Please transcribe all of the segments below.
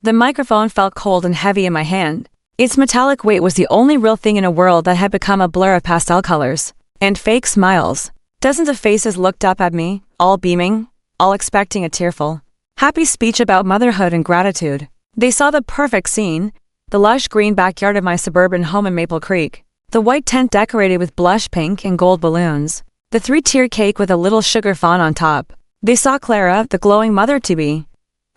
The microphone felt cold and heavy in my hand. Its metallic weight was the only real thing in a world that had become a blur of pastel colors and fake smiles. Dozens of faces looked up at me, all beaming, all expecting a tearful, happy speech about motherhood and gratitude. They saw the perfect scene, the lush green backyard of my suburban home in Maple Creek, the white tent decorated with blush pink and gold balloons, the 3-tier cake with a little sugar fond on top. They saw Clara, the glowing mother-to-be,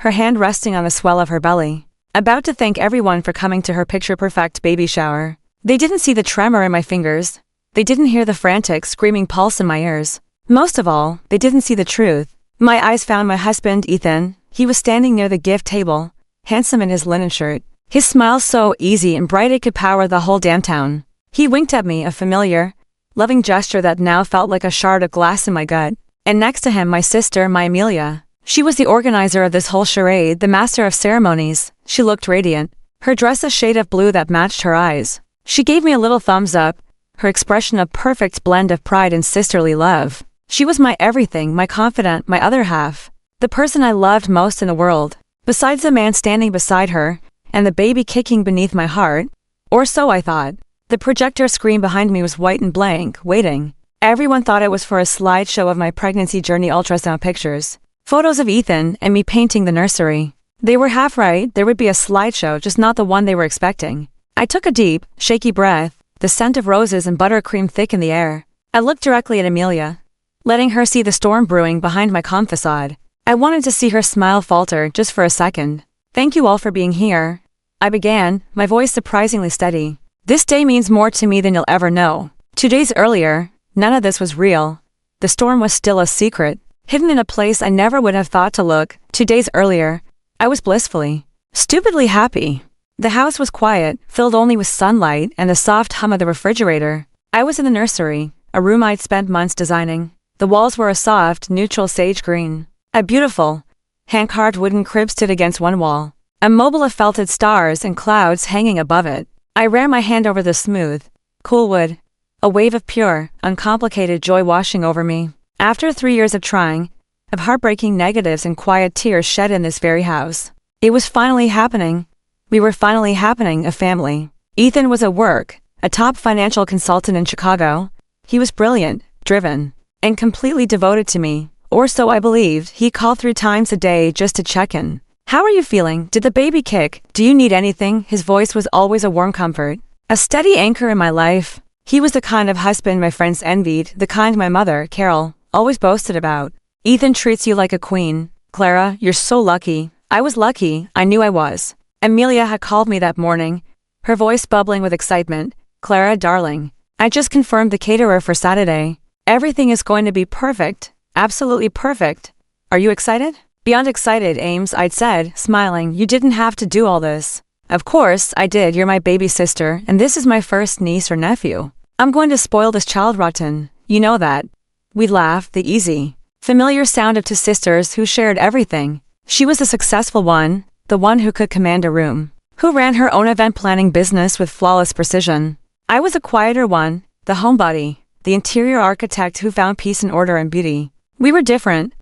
her hand resting on the swell of her belly, about to thank everyone for coming to her picture-perfect baby shower. They didn't see the tremor in my fingers. They didn't hear the frantic, screaming pulse in my ears. Most of all, they didn't see the truth. My eyes found my husband, Ethan. He was standing near the gift table, handsome in his linen shirt, his smile so easy and bright it could power the whole damn town. He winked at me, a familiar, loving gesture that now felt like a shard of glass in my gut. And next to him, my sister, my Amelia. She was the organizer of this whole charade, the master of ceremonies. She looked radiant, her dress a shade of blue that matched her eyes. She gave me a little thumbs up, her expression a perfect blend of pride and sisterly love. She was my everything, my confidant, my other half, the person I loved most in the world, besides the man standing beside her, and the baby kicking beneath my heart. Or so I thought. The projector screen behind me was white and blank, waiting. Everyone thought it was for a slideshow of my pregnancy journey ultrasound pictures. Photos of Ethan and me painting the nursery. They were half right, there would be a slideshow, just not the one they were expecting. I took a deep, shaky breath, the scent of roses and buttercream thick in the air. I looked directly at Amelia, letting her see the storm brewing behind my calm facade. I wanted to see her smile falter just for a second. Thank you all for being here, I began, my voice surprisingly steady. This day means more to me than you'll ever know. 2 days earlier, none of this was real. The storm was still a secret, hidden in a place I never would have thought to look. 2 days earlier, I was blissfully, stupidly happy. The house was quiet, filled only with sunlight and the soft hum of the refrigerator. I was in the nursery, a room I'd spent months designing. The walls were a soft, neutral sage green. A beautiful, hand-carved wooden crib stood against one wall, a mobile of felted stars and clouds hanging above it. I ran my hand over the smooth, cool wood, a wave of pure, uncomplicated joy washing over me. After 3 years of trying, of heartbreaking negatives and quiet tears shed in this very house, it was finally happening. We were finally happening, a family. Ethan was at work, a top financial consultant in Chicago. He was brilliant, driven, and completely devoted to me, or so I believed. He called 3 times a day just to check in. How are you feeling? Did the baby kick? Do you need anything? His voice was always a warm comfort, a steady anchor in my life. He was the kind of husband my friends envied, the kind my mother, Carol, always boasted about. Ethan treats you like a queen. Clara, you're so lucky. I was lucky, I knew I was. Amelia had called me that morning, her voice bubbling with excitement. Clara, darling, I just confirmed the caterer for Saturday. Everything is going to be perfect, absolutely perfect. Are you excited? Beyond excited, Ames, I'd said, smiling. You didn't have to do all this. Of course, I did. You're my baby sister, and this is my first niece or nephew. I'm going to spoil this child rotten. You know that. We laughed, the easy, familiar sound of 2 sisters who shared everything. She was the successful one, the one who could command a room, who ran her own event planning business with flawless precision. I was a quieter one, the homebody, the interior architect who found peace and order and beauty. We were different,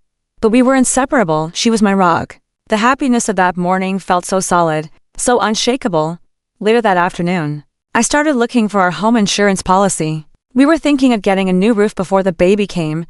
but we were inseparable. She was my rock. The happiness of that morning felt so solid, so unshakable. Later that afternoon, I started looking for our home insurance policy. We were thinking of getting a new roof before the baby came,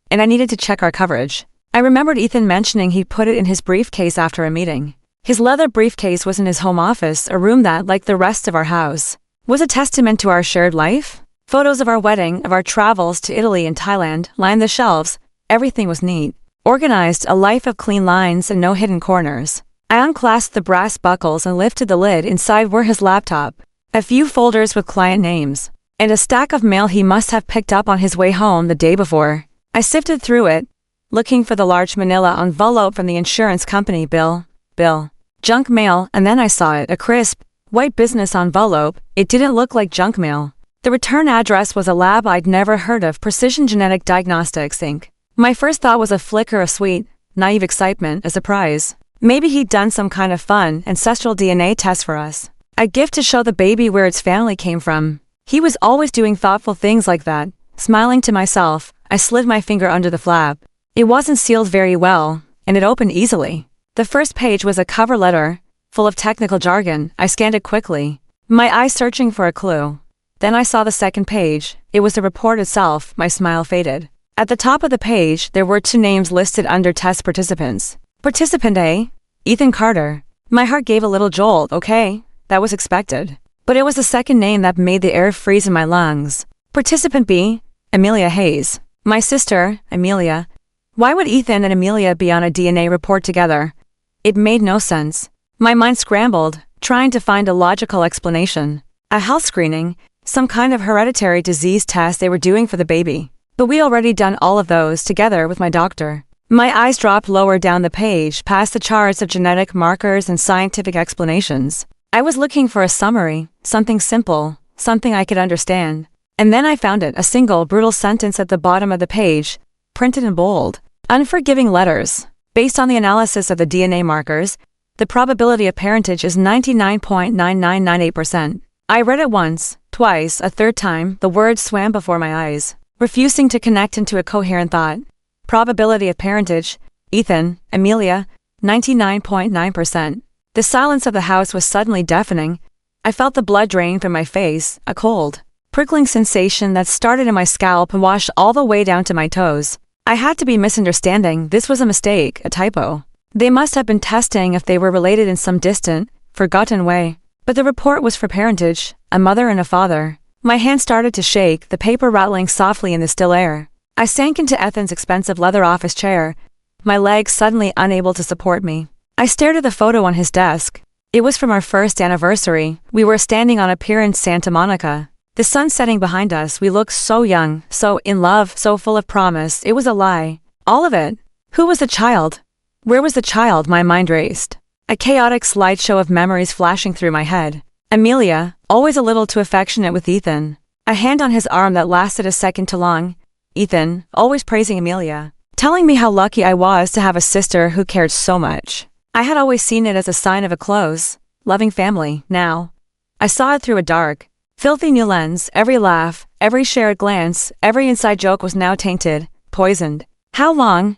and I needed to check our coverage. I remembered Ethan mentioning he put it in his briefcase after a meeting. His leather briefcase was in his home office, a room that, like the rest of our house, was a testament to our shared life. Photos of our wedding, of our travels to Italy and Thailand, lined the shelves. Everything was neat, organized, a life of clean lines and no hidden corners. I unclasped the brass buckles and lifted the lid. Inside were his laptop, a few folders with client names, and a stack of mail he must have picked up on his way home the day before. I sifted through it, looking for the large manila envelope from the insurance company. Bill. Junk mail, and then I saw it, a crisp, white business envelope. It didn't look like junk mail. The return address was a lab I'd never heard of, Precision Genetic Diagnostics, Inc. My first thought was a flicker of sweet, naive excitement, a surprise. Maybe he'd done some kind of fun, ancestral DNA test for us. A gift to show the baby where its family came from. He was always doing thoughtful things like that. Smiling to myself, I slid my finger under the flap. It wasn't sealed very well, and it opened easily. The first page was a cover letter, full of technical jargon. I scanned it quickly, my eyes searching for a clue. Then I saw the second page. It was the report itself. My smile faded. At the top of the page, there were 2 names listed under test participants. Participant A, Ethan Carter. My heart gave a little jolt. Okay, that was expected. But it was the second name that made the air freeze in my lungs. Participant B, Amelia Hayes. My sister, Amelia. Why would Ethan and Amelia be on a DNA report together? It made no sense. My mind scrambled, trying to find a logical explanation. A health screening, some kind of hereditary disease test they were doing for the baby. But we already done all of those together with my doctor. My eyes dropped lower down the page, past the charts of genetic markers and scientific explanations. I was looking for a summary, something simple, something I could understand. And then I found it, a single brutal sentence at the bottom of the page, printed in bold, unforgiving letters. Based on the analysis of the DNA markers, the probability of parentage is 99.9998%. I read it once, twice, a third time. The words swam before my eyes, refusing to connect into a coherent thought. Probability of parentage, Ethan, Amelia, 99.9%. The silence of the house was suddenly deafening. I felt the blood drain from my face, a cold, prickling sensation that started in my scalp and washed all the way down to my toes. I had to be misunderstanding. This was a mistake, a typo. They must have been testing if they were related in some distant, forgotten way. But the report was for parentage, a mother and a father. My hand started to shake, the paper rattling softly in the still air. I sank into Ethan's expensive leather office chair, my legs suddenly unable to support me. I stared at the photo on his desk. It was from our first anniversary. We were standing on a pier in Santa Monica. The sun setting behind us. We looked so young, so in love, so full of promise. It was a lie. All of it. Who was the child? Where was the child? My mind raced. A chaotic slideshow of memories flashing through my head. Amelia, always a little too affectionate with Ethan. A hand on his arm that lasted a second too long. Ethan, always praising Amelia, telling me how lucky I was to have a sister who cared so much. I had always seen it as a sign of a close, loving family. Now, I saw it through a dark, filthy new lens. Every laugh, every shared glance, every inside joke was now tainted, poisoned. How long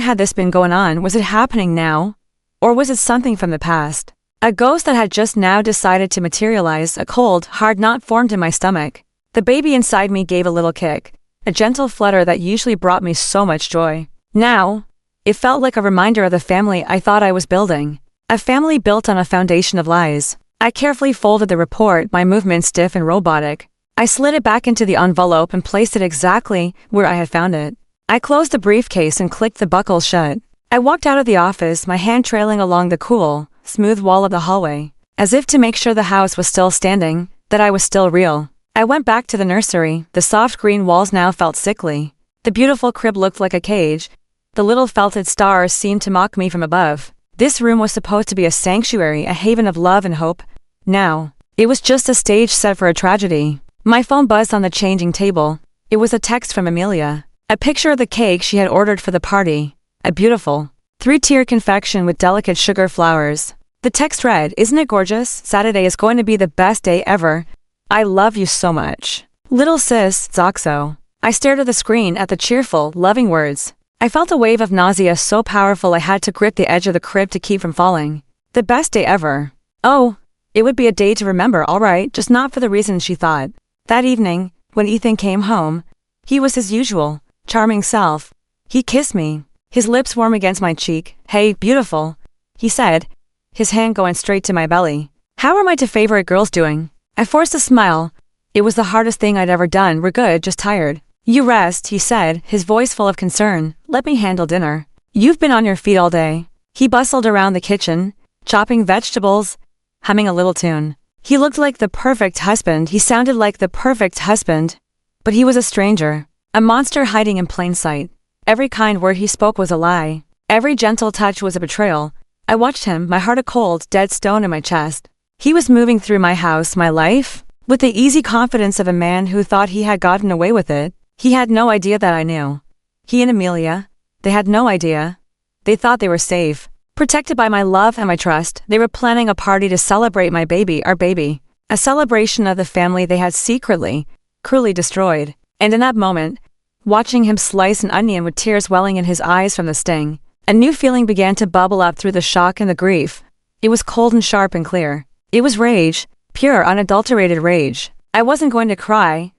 had this been going on? Was it happening now? Or was it something from the past? A ghost that had just now decided to materialize. A cold, hard knot formed in my stomach. The baby inside me gave a little kick, a gentle flutter that usually brought me so much joy. Now, it felt like a reminder of the family I thought I was building. A family built on a foundation of lies. I carefully folded the report, my movements stiff and robotic. I slid it back into the envelope and placed it exactly where I had found it. I closed the briefcase and clicked the buckles shut. I walked out of the office, my hand trailing along the cool, smooth wall of the hallway, as if to make sure the house was still standing, that I was still real. I went back to the nursery. The soft green walls now felt sickly. The beautiful crib looked like a cage. The little felted stars seemed to mock me from above. This room was supposed to be a sanctuary, a haven of love and hope. Now, it was just a stage set for a tragedy. My phone buzzed on the changing table. It was a text from Amelia. A picture of the cake she had ordered for the party. A beautiful, 3-tier confection with delicate sugar flowers. The text read, "Isn't it gorgeous? Saturday is going to be the best day ever. I love you so much. Little sis, Zoxo." I stared at the screen, at the cheerful, loving words. I felt a wave of nausea so powerful I had to grip the edge of the crib to keep from falling. The best day ever. Oh, it would be a day to remember, all right, just not for the reasons she thought. That evening, when Ethan came home, he was his usual, charming self. He kissed me, his lips warm against my cheek. "Hey, beautiful," he said, his hand going straight to my belly. "How are my 2 favorite girls doing?" I forced a smile. It was the hardest thing I'd ever done. "We're good, just tired." "You rest," he said, his voice full of concern. "Let me handle dinner. You've been on your feet all day." He bustled around the kitchen, chopping vegetables, humming a little tune. He looked like the perfect husband. He sounded like the perfect husband. But he was a stranger, a monster hiding in plain sight. Every kind word he spoke was a lie. Every gentle touch was a betrayal. I watched him, my heart a cold, dead stone in my chest. He was moving through my house, my life, with the easy confidence of a man who thought he had gotten away with it. He had no idea that I knew. He and Amelia, they had no idea. They thought they were safe, protected by my love and my trust. They were planning a party to celebrate my baby, our baby. A celebration of the family they had secretly, cruelly destroyed. And in that moment, watching him slice an onion with tears welling in his eyes from the sting, a new feeling began to bubble up through the shock and the grief. It was cold and sharp and clear. It was rage, pure, unadulterated rage. I wasn't going to cry.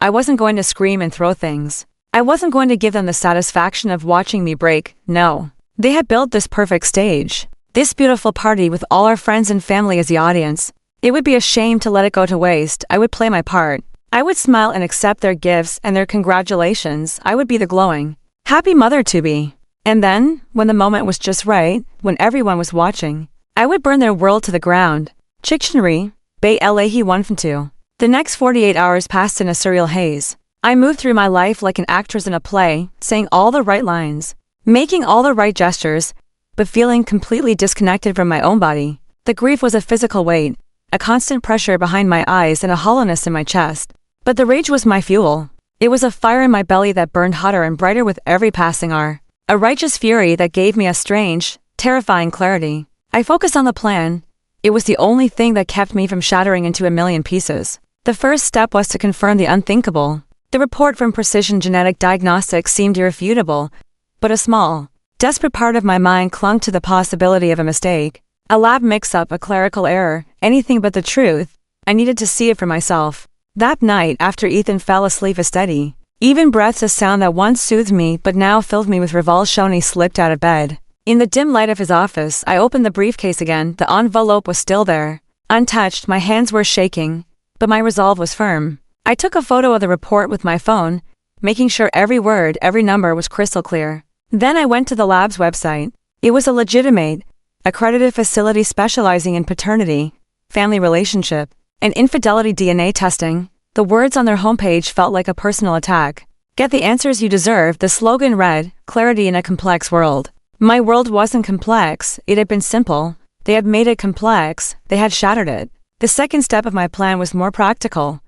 I wasn't going to scream and throw things. I wasn't going to give them the satisfaction of watching me break, no. They had built this perfect stage. This beautiful party with all our friends and family as the audience. It would be a shame to let it go to waste. I would play my part. I would smile and accept their gifts and their congratulations. I would be the glowing, happy mother-to-be. And then, when the moment was just right, when everyone was watching, I would burn their world to the ground. Dictionary, Bay Elahi 1 from 2. The next 48 hours passed in a surreal haze. I moved through my life like an actress in a play, saying all the right lines, making all the right gestures, but feeling completely disconnected from my own body. The grief was a physical weight, a constant pressure behind my eyes and a hollowness in my chest. But the rage was my fuel. It was a fire in my belly that burned hotter and brighter with every passing hour. A righteous fury that gave me a strange, terrifying clarity. I focused on the plan. It was the only thing that kept me from shattering into a million pieces. The first step was to confirm the unthinkable. The report from Precision Genetic Diagnostics seemed irrefutable, but a small, desperate part of my mind clung to the possibility of a mistake. A lab mix-up, a clerical error, anything but the truth. I needed to see it for myself. That night, after Ethan fell asleep a steady, even breaths, a sound that once soothed me but now filled me with revulsion, he slipped out of bed. In the dim light of his office, I opened the briefcase again. The envelope was still there. Untouched, my hands were shaking, but my resolve was firm. I took a photo of the report with my phone, making sure every word, every number was crystal clear. Then I went to the lab's website. It was a legitimate, accredited facility specializing in paternity, family relationship, and infidelity DNA testing. The words on their homepage felt like a personal attack. Get the answers you deserve, the slogan read, clarity in a complex world. My world wasn't complex, it had been simple. They had made it complex, they had shattered it. The second step of my plan was more practical.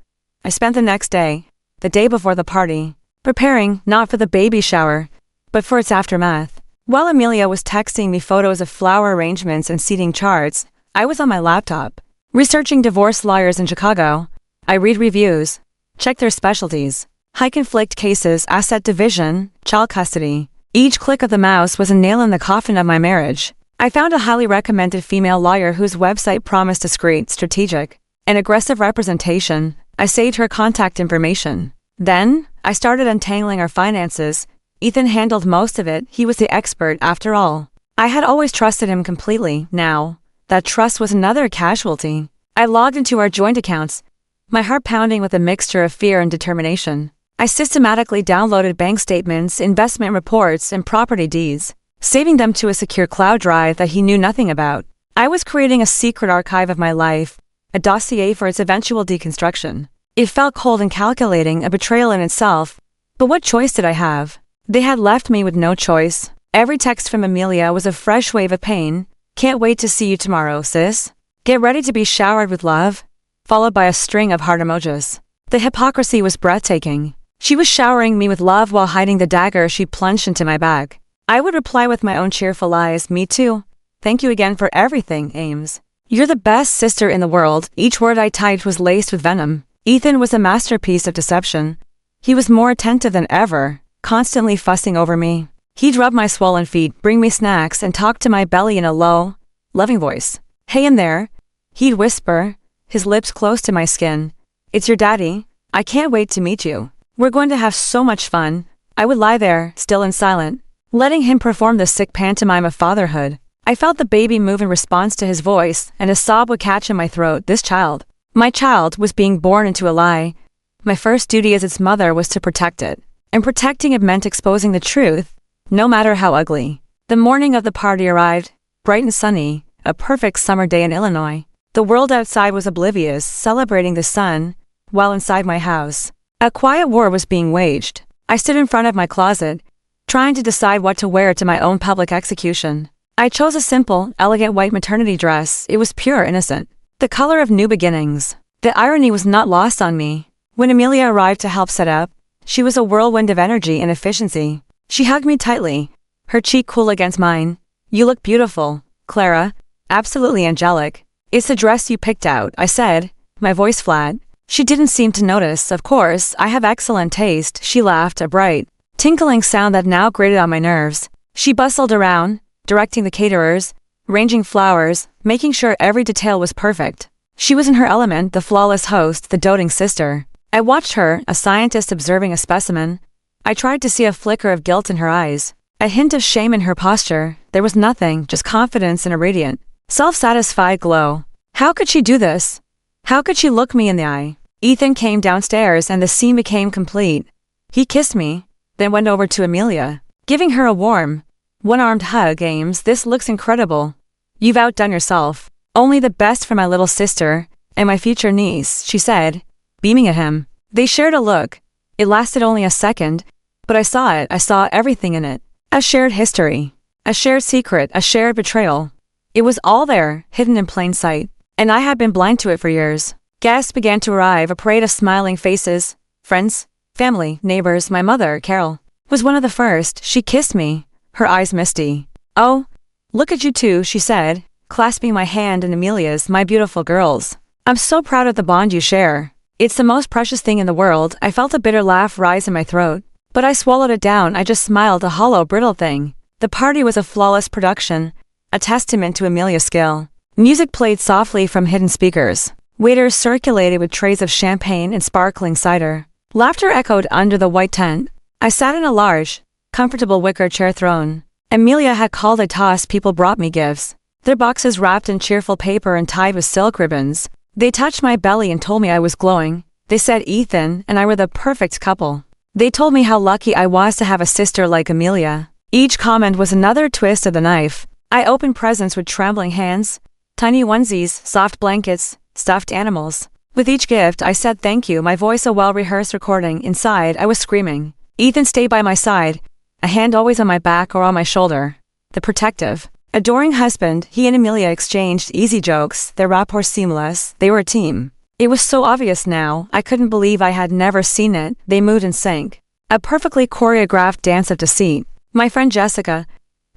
I spent the next day, the day before the party, preparing not for the baby shower, but for its aftermath. While Amelia was texting me photos of flower arrangements and seating charts, I was on my laptop, researching divorce lawyers in Chicago. I read reviews, check their specialties, high conflict cases, asset division, child custody. Each click of the mouse was a nail in the coffin of my marriage. I found a highly recommended female lawyer whose website promised discreet, strategic, and aggressive representation. I saved her contact information. Then, I started untangling our finances. Ethan handled most of it. He was the expert after all. I had always trusted him completely. Now, that trust was another casualty. I logged into our joint accounts, my heart pounding with a mixture of fear and determination. I systematically downloaded bank statements, investment reports, and property deeds, saving them to a secure cloud drive that he knew nothing about. I was creating a secret archive of my life, a dossier for its eventual deconstruction. It felt cold and calculating, a betrayal in itself. But what choice did I have? They had left me with no choice. Every text from Amelia was a fresh wave of pain. Can't wait to see you tomorrow, sis. Get ready to be showered with love, followed by a string of heart emojis. The hypocrisy was breathtaking. She was showering me with love while hiding the dagger she plunged into my back. I would reply with my own cheerful lies, me too. Thank you again for everything, Ames. You're the best sister in the world. Each word I typed was laced with venom. Ethan was a masterpiece of deception. He was more attentive than ever, constantly fussing over me. He'd rub my swollen feet, bring me snacks, and talk to my belly in a low, loving voice. Hey in there. He'd whisper, his lips close to my skin. It's your daddy. I can't wait to meet you. We're going to have so much fun. I would lie there, still and silent, letting him perform the sick pantomime of fatherhood. I felt the baby move in response to his voice, and a sob would catch in my throat. This child, my child, was being born into a lie. My first duty as its mother was to protect it. And protecting it meant exposing the truth, no matter how ugly. The morning of the party arrived, bright and sunny, a perfect summer day in Illinois. The world outside was oblivious, celebrating the sun, while inside my house, a quiet war was being waged. I stood in front of my closet, trying to decide what to wear to my own public execution. I chose a simple, elegant white maternity dress. It was pure innocent, the color of new beginnings. The irony was not lost on me. When Amelia arrived to help set up, she was a whirlwind of energy and efficiency. She hugged me tightly, her cheek cool against mine. You look beautiful, Clara. Absolutely angelic. It's the dress you picked out, I said, my voice flat. She didn't seem to notice. Of course, I have excellent taste, she laughed, a bright, tinkling sound that now grated on my nerves. She bustled around, directing the caterers, arranging flowers, making sure every detail was perfect. She was in her element, the flawless host, the doting sister. I watched her, a scientist observing a specimen. I tried to see a flicker of guilt in her eyes, a hint of shame in her posture. There was nothing, just confidence and a radiant, self-satisfied glow. How could she do this? How could she look me in the eye? Ethan came downstairs and the scene became complete. He kissed me, then went over to Amelia, giving her a warm, one-armed hug. Ames, this looks incredible. You've outdone yourself. Only the best for my little sister and my future niece, she said, beaming at him. They shared a look. It lasted only a second, but I saw it. I saw everything in it. A shared history, a shared secret, a shared betrayal. It was all there, hidden in plain sight, and I had been blind to it for years. Guests began to arrive, a parade of smiling faces. Friends, family, neighbors. My mother, Carol, was one of the first. She kissed me, her eyes misty. Oh, look at you two, she said, clasping my hand and Amelia's. My beautiful girls. I'm so proud of the bond you share. It's the most precious thing in the world. I felt a bitter laugh rise in my throat, but I swallowed it down. I just smiled, a hollow, brittle thing. The party was a flawless production, a testament to Amelia's skill. Music played softly from hidden speakers. Waiters circulated with trays of champagne and sparkling cider. Laughter echoed under the white tent. I sat in a large, comfortable wicker chair throne. Amelia had called a toss. People brought me gifts, their boxes wrapped in cheerful paper and tied with silk ribbons. They touched my belly and told me I was glowing. They said Ethan and I were the perfect couple. They told me how lucky I was to have a sister like Amelia. Each comment was another twist of the knife. I opened presents with trembling hands, tiny onesies, soft blankets, stuffed animals. With each gift, I said thank you, my voice a well-rehearsed recording. Inside, I was screaming. Ethan stayed by my side, a hand always on my back or on my shoulder. The protective, adoring husband. He and Amelia exchanged easy jokes, their rapport seamless. They were a team. It was so obvious now, I couldn't believe I had never seen it. They moved in sync, a perfectly choreographed dance of deceit. My friend Jessica,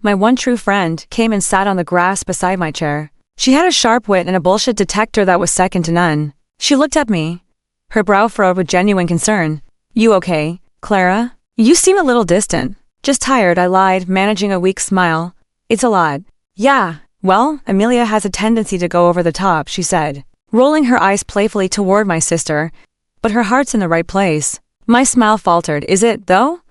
my one true friend, came and sat on the grass beside my chair. She had a sharp wit and a bullshit detector that was second to none. She looked at me, her brow furrowed with genuine concern. You okay, Clara? You seem a little distant. Just tired, I lied, managing a weak smile. It's a lot. Yeah, well, Amelia has a tendency to go over the top, she said, rolling her eyes playfully toward my sister. But her heart's in the right place. My smile faltered. Is it, though?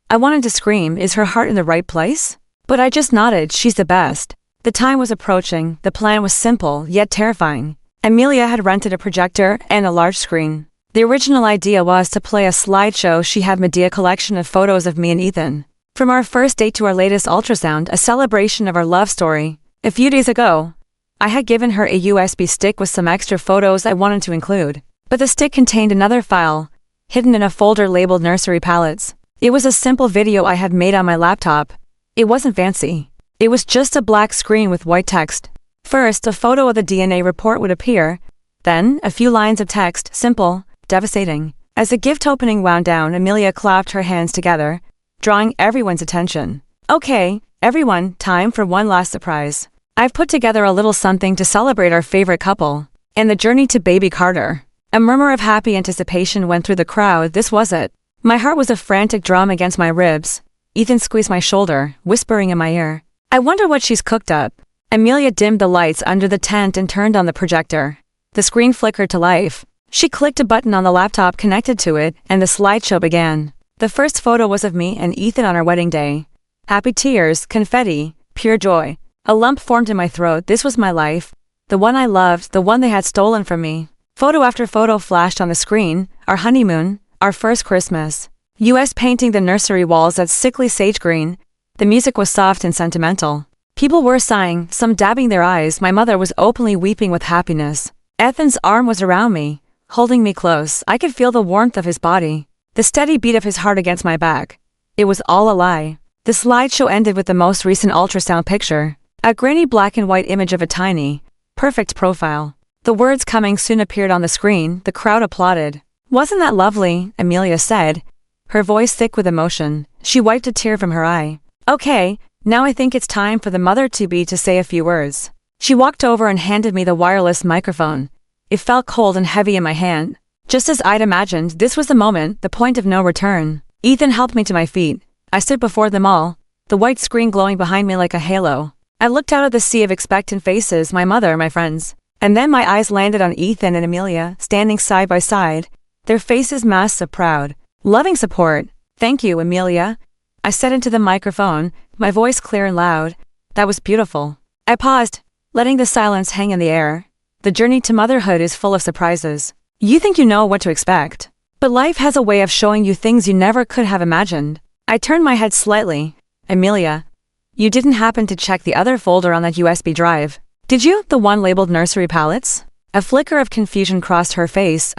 I wanted to scream, is her heart in the right place? But I just nodded. She's the best. The time was approaching. The plan was simple, yet terrifying. Amelia had rented a projector and a large screen. The original idea was to play a slideshow. She had made a collection of photos of me and Ethan, from our first date to our latest ultrasound, a celebration of our love story. A few days ago, I had given her a USB stick with some extra photos I wanted to include, but the stick contained another file, hidden in a folder labeled nursery palettes. It was a simple video I had made on my laptop. It wasn't fancy. It was just a black screen with white text. First, a photo of the DNA report would appear, then a few lines of text, simple, devastating. As the gift opening wound down, Amelia clapped her hands together, drawing everyone's attention. Okay, everyone, time for one last surprise. I've put together a little something to celebrate our favorite couple, and the journey to baby Carter. A murmur of happy anticipation went through the crowd. This was it. My heart was a frantic drum against my ribs. Ethan squeezed my shoulder, whispering in my ear, I wonder what she's cooked up. Amelia dimmed the lights under the tent and turned on the projector. The screen flickered to life. She clicked a button on the laptop connected to it, and the slideshow began. The first photo was of me and Ethan on our wedding day. Happy tears, confetti, pure joy. A lump formed in my throat. This was my life. The one I loved, the one they had stolen from me. Photo after photo flashed on the screen. Our honeymoon, our first Christmas. US painting the nursery walls that sickly sage green. The music was soft and sentimental. People were sighing, some dabbing their eyes. My mother was openly weeping with happiness. Ethan's arm was around me, holding me close. I could feel the warmth of his body, the steady beat of his heart against my back. It was all a lie. The slideshow ended with the most recent ultrasound picture, a grainy black and white image of a tiny, perfect profile. The words coming soon appeared on the screen. The crowd applauded. Wasn't that lovely? Amelia said, her voice thick with emotion. She wiped a tear from her eye. Okay, now I think it's time for the mother-to-be to say a few words. She walked over and handed me the wireless microphone. It felt cold and heavy in my hand. Just as I'd imagined, this was the moment, the point of no return. Ethan helped me to my feet. I stood before them all, the white screen glowing behind me like a halo. I looked out at the sea of expectant faces, my mother, my friends. And then my eyes landed on Ethan and Amelia, standing side by side, their faces masks of proud, loving support. Thank you, Amelia. I said into the microphone, my voice clear and loud. That was beautiful. I paused, letting the silence hang in the air. The journey to motherhood is full of surprises. You think you know what to expect, but life has a way of showing you things you never could have imagined. I turned my head slightly. Amelia, you didn't happen to check the other folder on that USB drive, did you? The one labeled nursery palettes? A flicker of confusion crossed her face.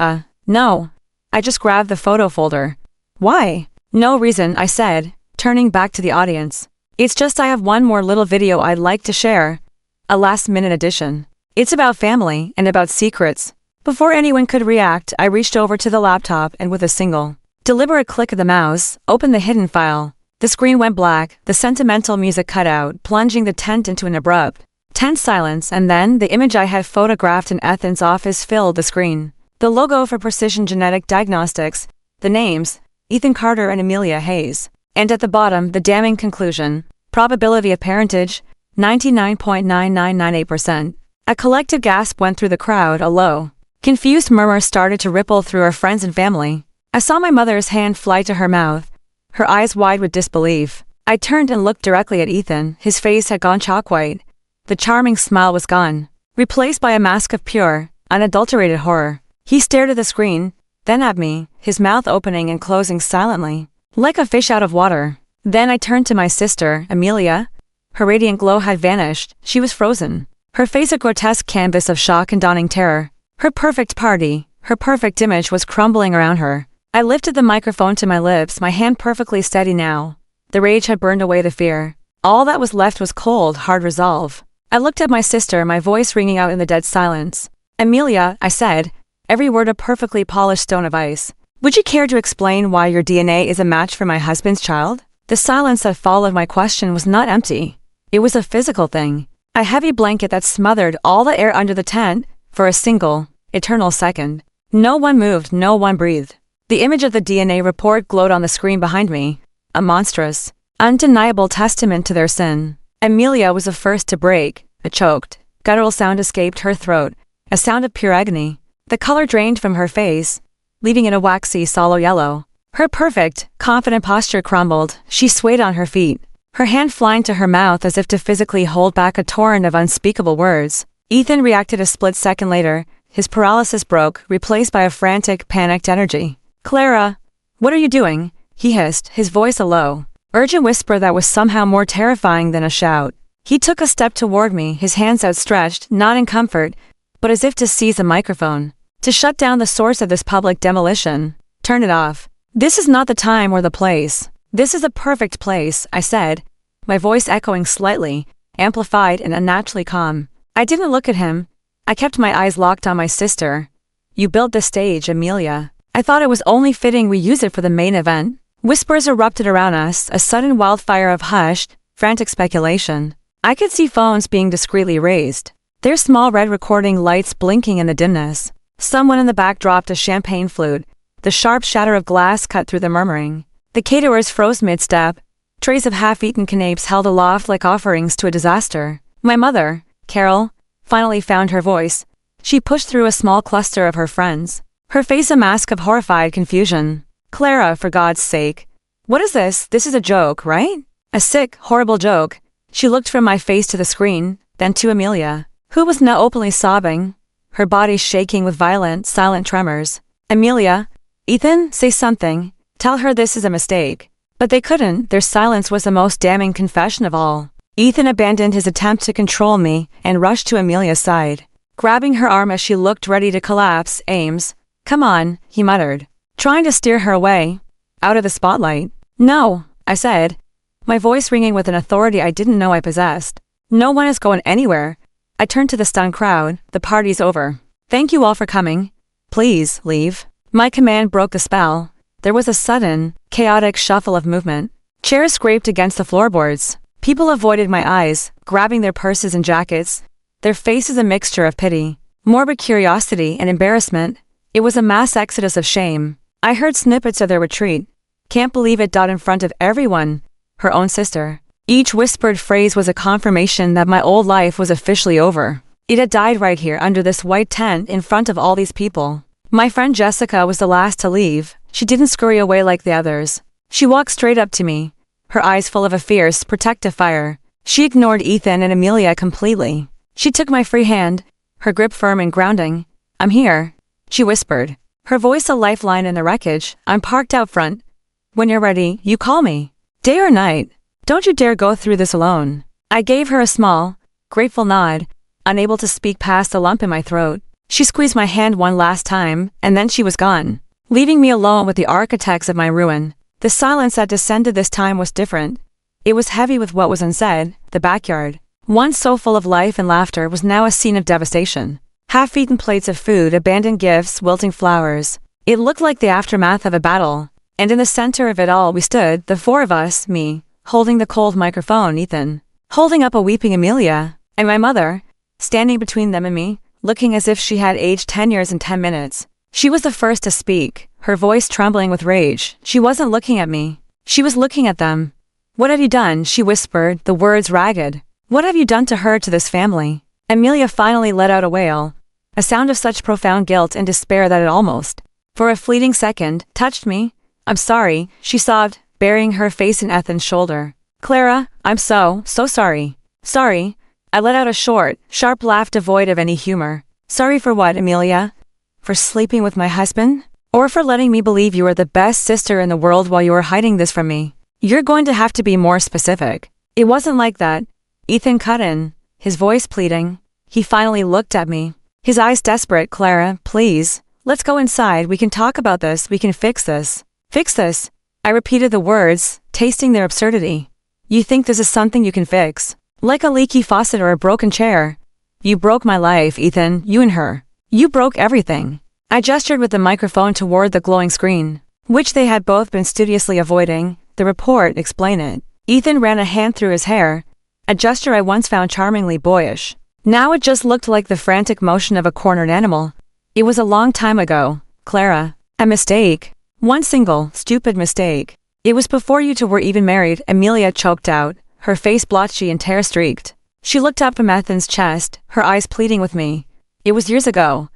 No. I just grabbed the photo folder. Why? No reason, I said, turning back to the audience. It's just I have one more little video I'd like to share. A last-minute addition. It's about family and about secrets. Before anyone could react, I reached over to the laptop and with a single, deliberate click of the mouse, opened the hidden file. The screen went black, the sentimental music cut out, plunging the tent into an abrupt, tense silence, and then the image I had photographed in Ethan's office filled the screen. The logo for Precision Genetic Diagnostics, the names, Ethan Carter and Amelia Hayes. And at the bottom, the damning conclusion, probability of parentage, 99.9998%. A collective gasp went through the crowd, a low, confused murmur started to ripple through our friends and family. I saw my mother's hand fly to her mouth, her eyes wide with disbelief. I turned and looked directly at Ethan. His face had gone chalk white. The charming smile was gone, replaced by a mask of pure, unadulterated horror. He stared at the screen, then at me, his mouth opening and closing silently, like a fish out of water. Then I turned to my sister, Amelia. Her radiant glow had vanished. She was frozen, her face a grotesque canvas of shock and dawning terror. Her perfect party, her perfect image was crumbling around her. I lifted the microphone to my lips, my hand perfectly steady now. The rage had burned away the fear. All that was left was cold, hard resolve. I looked at my sister, my voice ringing out in the dead silence. Amelia, I said, every word a perfectly polished stone of ice. Would you care to explain why your DNA is a match for my husband's child? The silence that followed my question was not empty. It was a physical thing. A heavy blanket that smothered all the air under the tent for a single, eternal second. No one moved, no one breathed. The image of the DNA report glowed on the screen behind me. A monstrous, undeniable testament to their sin. Amelia was the first to break. A choked, guttural sound escaped her throat, a sound of pure agony. The color drained from her face, leaving it a waxy, sallow yellow. Her perfect, confident posture crumbled. She swayed on her feet, her hand flying to her mouth as if to physically hold back a torrent of unspeakable words. Ethan reacted a split second later. His paralysis broke, replaced by a frantic, panicked energy. Clara, what are you doing? He hissed, his voice a low, urgent whisper that was somehow more terrifying than a shout. He took a step toward me, his hands outstretched, not in comfort, but as if to seize a microphone, to shut down the source of this public demolition. Turn it off. This is not the time or the place. This is a perfect place, I said, my voice echoing slightly, amplified and unnaturally calm. I didn't look at him. I kept my eyes locked on my sister. You built the stage, Amelia. I thought it was only fitting we use it for the main event. Whispers erupted around us, a sudden wildfire of hushed, frantic speculation. I could see phones being discreetly raised, their small red recording lights blinking in the dimness. Someone in the back dropped a champagne flute. The sharp shatter of glass cut through the murmuring. The caterers froze mid-step, trays of half-eaten canapes held aloft like offerings to a disaster. My mother, Carol, finally found her voice. She pushed through a small cluster of her friends, her face a mask of horrified confusion. Clara, for God's sake. What is this? This is a joke, right? A sick, horrible joke. She looked from my face to the screen, then to Amelia, who was now openly sobbing, her body shaking with violent, silent tremors. Amelia, Ethan, say something. Tell her this is a mistake. But they couldn't. Their silence was the most damning confession of all. Ethan abandoned his attempt to control me and rushed to Amelia's side, grabbing her arm as she looked ready to collapse. Ames, come on, he muttered, trying to steer her away, out of the spotlight. No, I said, my voice ringing with an authority I didn't know I possessed. No one is going anywhere. I turned to the stunned crowd. The party's over. Thank you all for coming. Please, leave. My command broke the spell. There was a sudden, chaotic shuffle of movement. Chairs scraped against the floorboards. People avoided my eyes, grabbing their purses and jackets, their faces a mixture of pity, morbid curiosity, and embarrassment. It was a mass exodus of shame. I heard snippets of their retreat. Can't believe it. In front of everyone. Her own sister. Each whispered phrase was a confirmation that my old life was officially over. It had died right here under this white tent in front of all these people. My friend Jessica was the last to leave. She didn't scurry away like the others. She walked straight up to me, her eyes full of a fierce, protective fire. She ignored Ethan and Amelia completely. She took my free hand, her grip firm and grounding. "I'm here," she whispered, her voice a lifeline in the wreckage. "I'm parked out front. When you're ready, you call me. Day or night. Don't you dare go through this alone." I gave her a small, grateful nod, unable to speak past the lump in my throat. She squeezed my hand one last time, and then she was gone, leaving me alone with the architects of my ruin. The silence that descended this time was different. It was heavy with what was unsaid. The backyard, once so full of life and laughter, was now a scene of devastation. Half-eaten plates of food, abandoned gifts, wilting flowers. It looked like the aftermath of a battle. And in the center of it all we stood, the four of us, me, holding the cold microphone, Ethan, holding up a weeping Amelia, and my mother, standing between them and me, looking as if she had aged 10 years in 10 minutes. She was the first to speak, her voice trembling with rage. She wasn't looking at me. She was looking at them. "What have you done?" she whispered, the words ragged. "What have you done to her, to this family?" Amelia finally let out a wail, a sound of such profound guilt and despair that it almost, for a fleeting second, touched me. "I'm sorry," she sobbed, burying her face in Ethan's shoulder. "Clara, I'm so sorry. Sorry." I let out a short, sharp laugh devoid of any humor. "Sorry for what, Amelia? For sleeping with my husband? Or for letting me believe you were the best sister in the world while you were hiding this from me? You're going to have to be more specific." "It wasn't like that." Ethan cut in, his voice pleading. He finally looked at me, his eyes desperate. "Clara, please, let's go inside. We can talk about this. We can fix this." "Fix this?" I repeated the words, tasting their absurdity. "You think this is something you can fix? Like a leaky faucet or a broken chair? You broke my life, Ethan, you and her. You broke everything." I gestured with the microphone toward the glowing screen, which they had both been studiously avoiding. "The report, explain it." Ethan ran a hand through his hair, a gesture I once found charmingly boyish. Now it just looked like the frantic motion of a cornered animal. "It was a long time ago, Clara. A mistake. One single, stupid mistake. It was before you two were even married," Amelia choked out, her face blotchy and tear-streaked. She looked up from Ethan's chest, her eyes pleading with me. "It was years ago.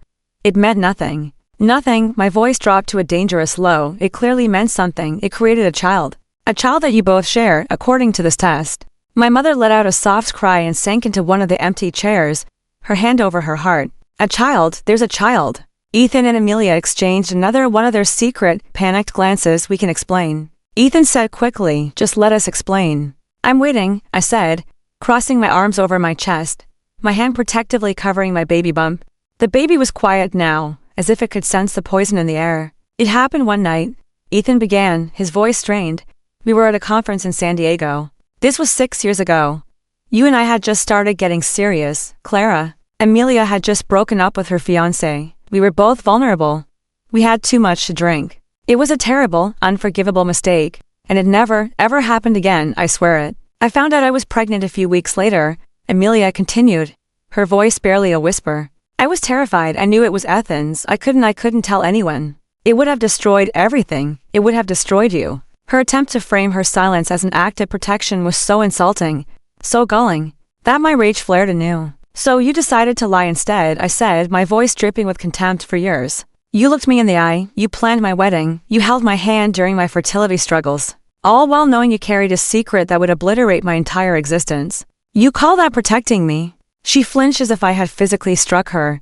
It meant nothing." "Nothing," my voice dropped to a dangerous low. "It clearly meant something. It created a child. A child that you both share, according to this test." My mother let out a soft cry and sank into one of the empty chairs, her hand over her heart. "A child? There's a child." Ethan and Amelia exchanged another one of their secret, panicked glances. "We can explain." Ethan said quickly, "Just let us explain." "I'm waiting," I said, crossing my arms over my chest, my hand protectively covering my baby bump. The baby was quiet now, as if it could sense the poison in the air. "It happened one night," Ethan began, his voice strained. "We were at a conference in San Diego. This was 6 years ago. You and I had just started getting serious, Clara. Amelia had just broken up with her fiancé. We were both vulnerable. We had too much to drink. It was a terrible, unforgivable mistake, and it never, ever happened again, I swear it. I found out I was pregnant a few weeks later," Amelia continued, her voice barely a whisper. "I was terrified. I knew it was Ethan's. I couldn't tell anyone. It would have destroyed everything. It would have destroyed you." Her attempt to frame her silence as an act of protection was so insulting, so gulling, that my rage flared anew. "So you decided to lie instead," I said, my voice dripping with contempt. "For years. You looked me in the eye, you planned my wedding, you held my hand during my fertility struggles, all while knowing you carried a secret that would obliterate my entire existence. You call that protecting me?" She flinched as if I had physically struck her.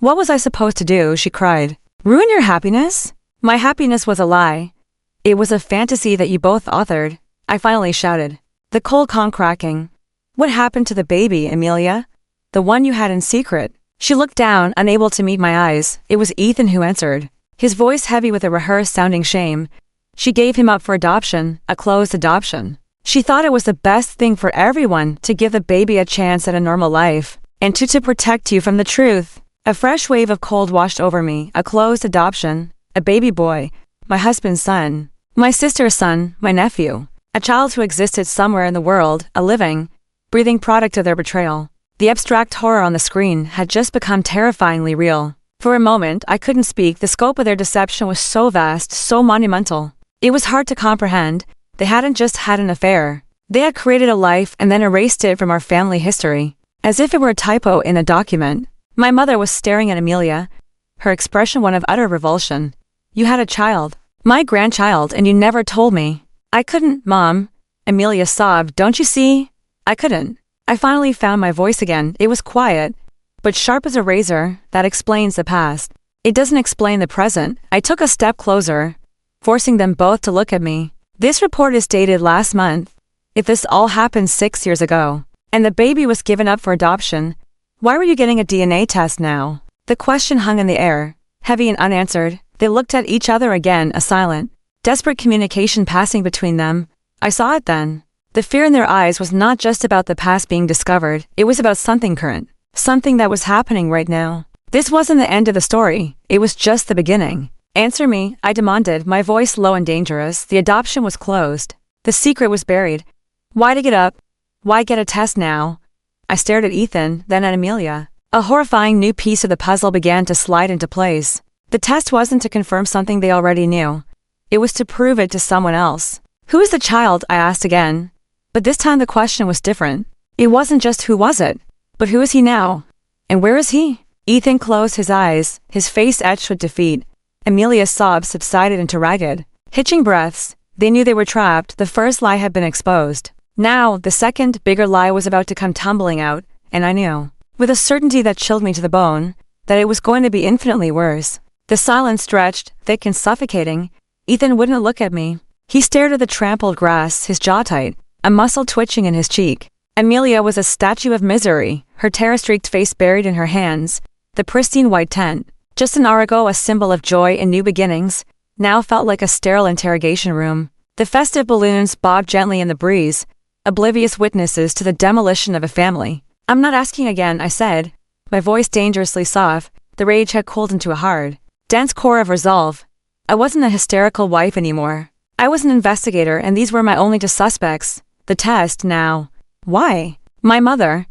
"What was I supposed to do?" she cried. "Ruin your happiness?" "My happiness was a lie. It was a fantasy that you both authored," I finally shouted, the cold calm cracking. "What happened to the baby, Amelia? The one you had in secret?" She looked down, unable to meet my eyes. It was Ethan who answered, his voice heavy with a rehearsed-sounding shame. "She gave him up for adoption, a closed adoption. She thought it was the best thing for everyone to give the baby a chance at a normal life, and to protect you from the truth." A fresh wave of cold washed over me. A closed adoption, a baby boy, my husband's son, my sister's son, my nephew, a child who existed somewhere in the world, a living, breathing product of their betrayal. The abstract horror on the screen had just become terrifyingly real. For a moment, I couldn't speak. The scope of their deception was so vast, so monumental. It was hard to comprehend. They hadn't just had an affair. They had created a life and then erased it from our family history, as if it were a typo in a document. My mother was staring at Amelia, her expression one of utter revulsion. You had a child, my grandchild, and you never told me. I couldn't, Mom. Amelia sobbed. Don't you see? I couldn't. I finally found my voice again. It was quiet, but sharp as a razor. That explains the past. It doesn't explain the present. I took a step closer, forcing them both to look at me. This report is dated last month. If this all happened 6 years ago, and the baby was given up for adoption, why were you getting a DNA test now? The question hung in the air, heavy and unanswered. They looked at each other again, a silent, desperate communication passing between them. I saw it then. The fear in their eyes was not just about the past being discovered, it was about something current, something that was happening right now. This wasn't the end of the story, it was just the beginning. Answer me, I demanded, my voice low and dangerous. The adoption was closed. The secret was buried. Why dig it up? Why get a test now? I stared at Ethan, then at Amelia. A horrifying new piece of the puzzle began to slide into place. The test wasn't to confirm something they already knew. It was to prove it to someone else. Who is the child? I asked again. But this time the question was different. It wasn't just who was it, but who is he now? And where is he? Ethan closed his eyes, his face etched with defeat. Amelia's sobs subsided into ragged, hitching breaths. They knew they were trapped. The first lie had been exposed. Now, the second, bigger lie was about to come tumbling out, and I knew, with a certainty that chilled me to the bone, that it was going to be infinitely worse. The silence stretched, thick and suffocating. Ethan wouldn't look at me. He stared at the trampled grass, his jaw tight, a muscle twitching in his cheek. Amelia was a statue of misery, her terror-streaked face buried in her hands. The pristine white tent, just an hour ago a symbol of joy and new beginnings, now felt like a sterile interrogation room. The festive balloons bobbed gently in the breeze, oblivious witnesses to the demolition of a family. I'm not asking again, I said, my voice dangerously soft. The rage had cooled into a hard, dense core of resolve. I wasn't a hysterical wife anymore. I was an investigator, and these were my only two suspects. The test, now. Why? My mother,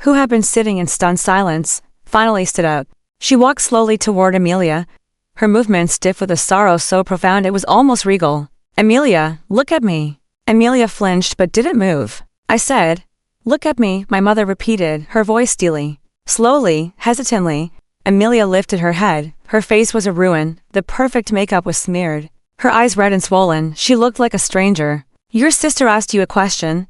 who had been sitting in stunned silence, finally stood up. She walked slowly toward Amelia, her movements stiff with a sorrow so profound it was almost regal. Amelia, look at me. Amelia flinched but didn't move. I said, look at me, my mother repeated, her voice steely. Slowly, hesitantly, Amelia lifted her head. Her face was a ruin. The perfect makeup was smeared. Her eyes red and swollen. She looked like a stranger. Your sister asked you a question,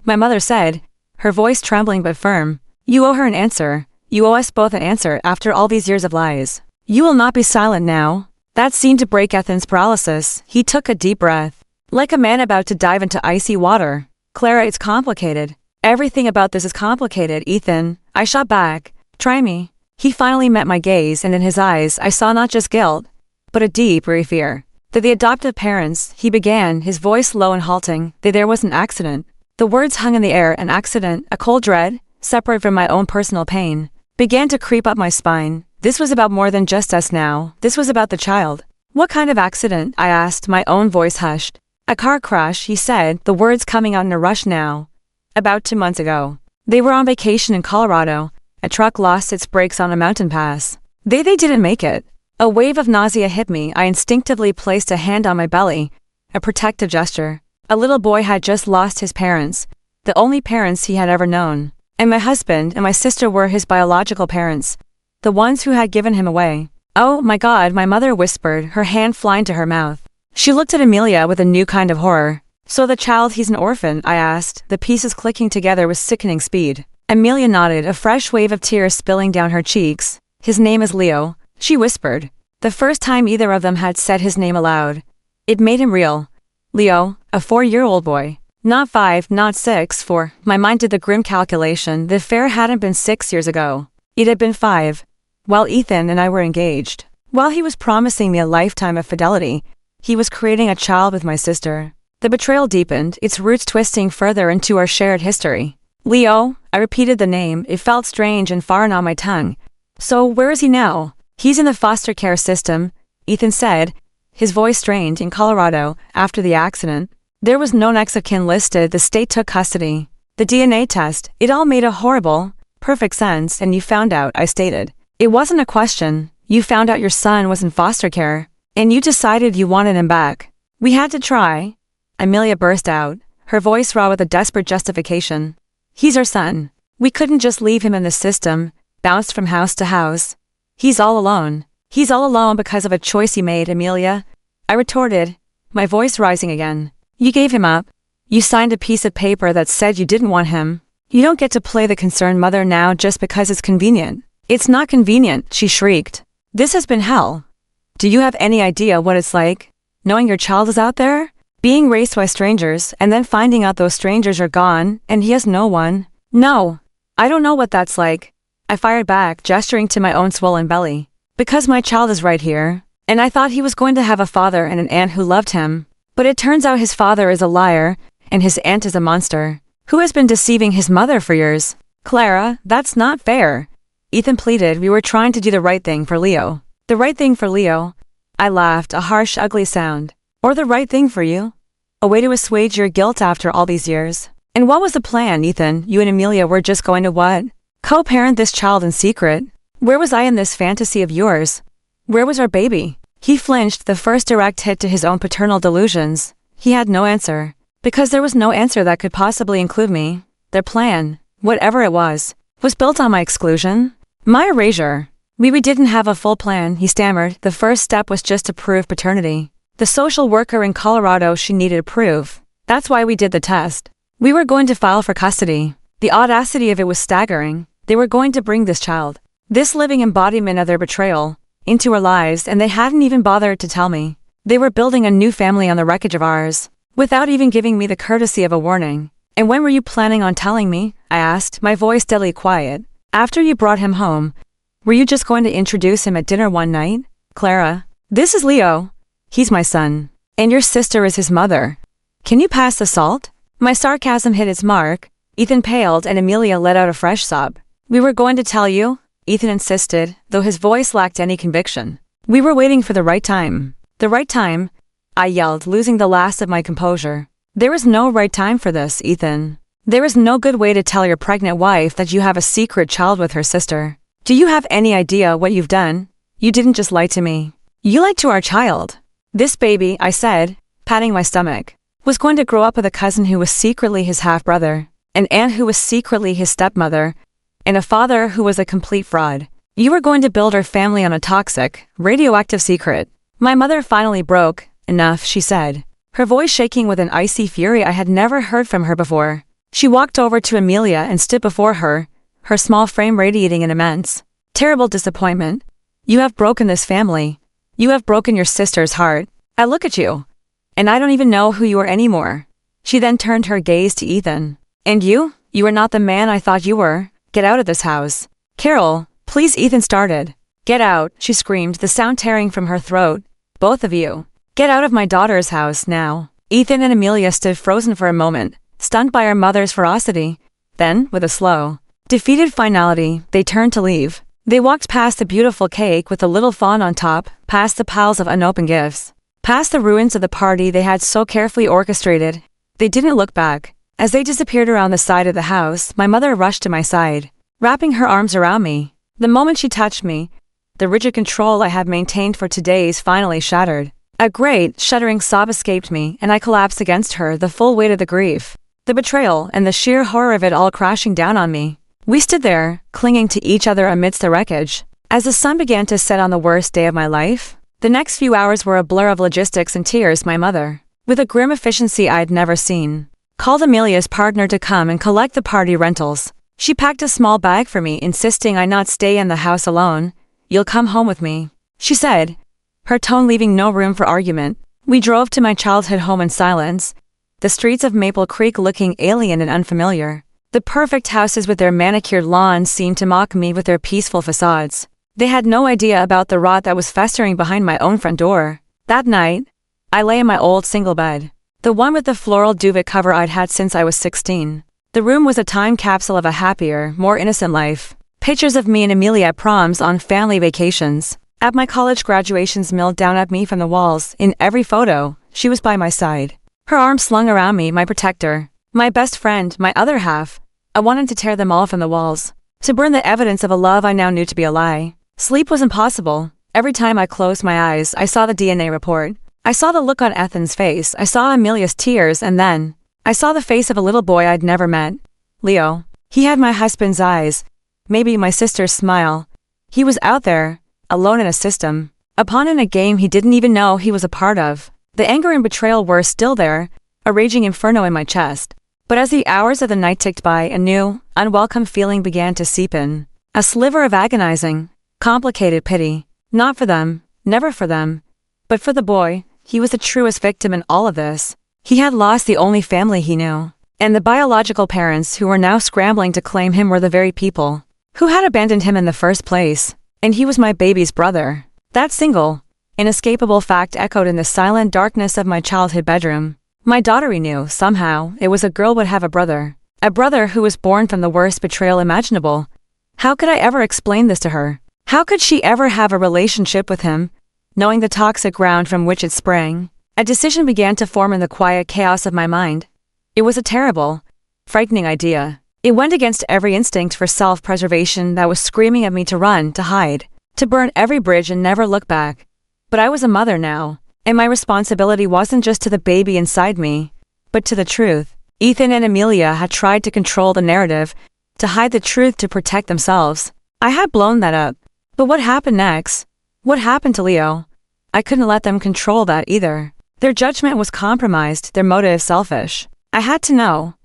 my mother said, her voice trembling but firm. You owe her an answer. You owe us both an answer after all these years of lies. You will not be silent now. That seemed to break Ethan's paralysis. He took a deep breath, like a man about to dive into icy water. Clara, it's complicated. Everything about this is complicated, Ethan. I shot back. Try me. He finally met my gaze, and in his eyes I saw not just guilt, but a deep, weary fear. That the adoptive parents, he began, his voice low and halting, that there was an accident. The words hung in the air, an accident, a cold dread, separate from my own personal pain, began to creep up my spine. This was about more than just us now. This was about the child. What kind of accident? I asked, my own voice hushed. A car crash, he said, the words coming out in a rush now. About 2 months ago. They were on vacation in Colorado. A truck lost its brakes on a mountain pass. They didn't make it. A wave of nausea hit me. I instinctively placed a hand on my belly, a protective gesture. A little boy had just lost his parents, the only parents he had ever known. And my husband and my sister were his biological parents, the ones who had given him away. Oh my God, my mother whispered, her hand flying to her mouth. She looked at Amelia with a new kind of horror. So the child, he's an orphan, I asked, the pieces clicking together with sickening speed. Amelia nodded, a fresh wave of tears spilling down her cheeks. His name is Leo, she whispered. The first time either of them had said his name aloud. It made him real. Leo, a 4-year-old boy. Not 5, not 6, for, my mind did the grim calculation, the affair hadn't been 6 years ago. It had been 5. While Ethan and I were engaged. While he was promising me a lifetime of fidelity, he was creating a child with my sister. The betrayal deepened, its roots twisting further into our shared history. Leo, I repeated the name, it felt strange and foreign on my tongue. So where is he now? He's in the foster care system, Ethan said, his voice strained, in Colorado, after the accident. There was no next of kin listed, the state took custody. The DNA test, it all made a horrible, perfect sense, and you found out, I stated. It wasn't a question. You found out your son was in foster care, and you decided you wanted him back. We had to try. Amelia burst out, her voice raw with a desperate justification. He's our son. We couldn't just leave him in the system, bounced from house to house. He's all alone. He's all alone because of a choice you made, Amelia. I retorted, my voice rising again. You gave him up. You signed a piece of paper that said you didn't want him. You don't get to play the concerned mother now just because it's convenient. It's not convenient, she shrieked. This has been hell. Do you have any idea what it's like? Knowing your child is out there? Being raised by strangers and then finding out those strangers are gone and he has no one? No. I don't know what that's like. I fired back, gesturing to my own swollen belly. Because my child is right here, and I thought he was going to have a father and an aunt who loved him. But it turns out his father is a liar, and his aunt is a monster, who has been deceiving his mother for years. Clara, that's not fair. Ethan pleaded. We were trying to do the right thing for Leo. The right thing for Leo? I laughed, a harsh, ugly sound. Or the right thing for you? A way to assuage your guilt after all these years. And what was the plan, Ethan? You and Amelia were just going to what? Co-parent this child in secret? Where was I in this fantasy of yours? Where was our baby? He flinched, the first direct hit to his own paternal delusions. He had no answer. Because there was no answer that could possibly include me. Their plan, whatever it was built on my exclusion. My erasure. We didn't have a full plan, he stammered. The first step was just to prove paternity. The social worker in Colorado she needed to prove. That's why we did the test. We were going to file for custody. The audacity of it was staggering. They were going to bring this child, this living embodiment of their betrayal, into our lives, and they hadn't even bothered to tell me. They were building a new family on the wreckage of ours, without even giving me the courtesy of a warning. And when were you planning on telling me? I asked, my voice deadly quiet. After you brought him home. Were you just going to introduce him at dinner one night? Clara, this is Leo. He's my son. And your sister is his mother. Can you pass the salt? My sarcasm hit its mark. Ethan paled and Amelia let out a fresh sob. We were going to tell you, Ethan insisted, though his voice lacked any conviction. We were waiting for the right time. The right time? I yelled, losing the last of my composure. There is no right time for this, Ethan. There is no good way to tell your pregnant wife that you have a secret child with her sister. Do you have any idea what you've done? You didn't just lie to me. You lied to our child. This baby, I said, patting my stomach, was going to grow up with a cousin who was secretly his half-brother, an aunt who was secretly his stepmother, and a father who was a complete fraud. You were going to build our family on a toxic, radioactive secret. My mother finally broke. Enough, she said, her voice shaking with an icy fury I had never heard from her before. She walked over to Amelia and stood before her, her small frame radiating an immense, terrible disappointment. You have broken this family. You have broken your sister's heart. I look at you, and I don't even know who you are anymore. She then turned her gaze to Ethan. And you? You are not the man I thought you were. Get out of this house. Carol, please, Ethan started. Get out, she screamed, the sound tearing from her throat. Both of you. Get out of my daughter's house now. Ethan and Amelia stood frozen for a moment, stunned by her mother's ferocity. Then, with a slow, defeated finality, they turned to leave. They walked past the beautiful cake with the little fawn on top, past the piles of unopened gifts, past the ruins of the party they had so carefully orchestrated. They didn't look back. As they disappeared around the side of the house, my mother rushed to my side, wrapping her arms around me. The moment she touched me, the rigid control I had maintained for 2 days finally shattered. A great, shuddering sob escaped me, and I collapsed against her, the full weight of the grief, the betrayal, and the sheer horror of it all crashing down on me. We stood there, clinging to each other amidst the wreckage. As the sun began to set on the worst day of my life, the next few hours were a blur of logistics and tears. My mother, with a grim efficiency I'd never seen, called Amelia's partner to come and collect the party rentals. She packed a small bag for me, insisting I not stay in the house alone. You'll come home with me, she said, her tone leaving no room for argument. We drove to my childhood home in silence, the streets of Maple Creek looking alien and unfamiliar. The perfect houses with their manicured lawns seemed to mock me with their peaceful facades. They had no idea about the rot that was festering behind my own front door. That night, I lay in my old single bed, the one with the floral duvet cover I'd had since I was 16. The room was a time capsule of a happier, more innocent life. Pictures of me and Amelia at proms, on family vacations, at my college graduations milled down at me from the walls. In every photo, she was by my side, her arms slung around me, my protector, my best friend, my other half. I wanted to tear them all from the walls, to burn the evidence of a love I now knew to be a lie. Sleep was impossible. Every time I closed my eyes, I saw the DNA report. I saw the look on Ethan's face. I saw Amelia's tears, and then I saw the face of a little boy I'd never met. Leo. He had my husband's eyes, maybe my sister's smile. He was out there, alone in a system, a pawn in a game he didn't even know he was a part of. The anger and betrayal were still there, a raging inferno in my chest. But as the hours of the night ticked by, a new, unwelcome feeling began to seep in. A sliver of agonizing, complicated pity. Not for them, never for them, but for the boy. He was the truest victim in all of this. He had lost the only family he knew. And the biological parents who were now scrambling to claim him were the very people who had abandoned him in the first place. And he was my baby's brother. That single, inescapable fact echoed in the silent darkness of my childhood bedroom. My daughter knew, somehow, it was a girl would have a brother who was born from the worst betrayal imaginable. How could I ever explain this to her? How could she ever have a relationship with him, knowing the toxic ground from which it sprang? A decision began to form in the quiet chaos of my mind. It was a terrible, frightening idea. It went against every instinct for self-preservation that was screaming at me to run, to hide, to burn every bridge and never look back. But I was a mother now, and my responsibility wasn't just to the baby inside me, but to the truth. Ethan and Amelia had tried to control the narrative, to hide the truth to protect themselves. I had blown that up. But what happened next? What happened to Leo? I couldn't let them control that either. Their judgment was compromised, their motive selfish. I had to know.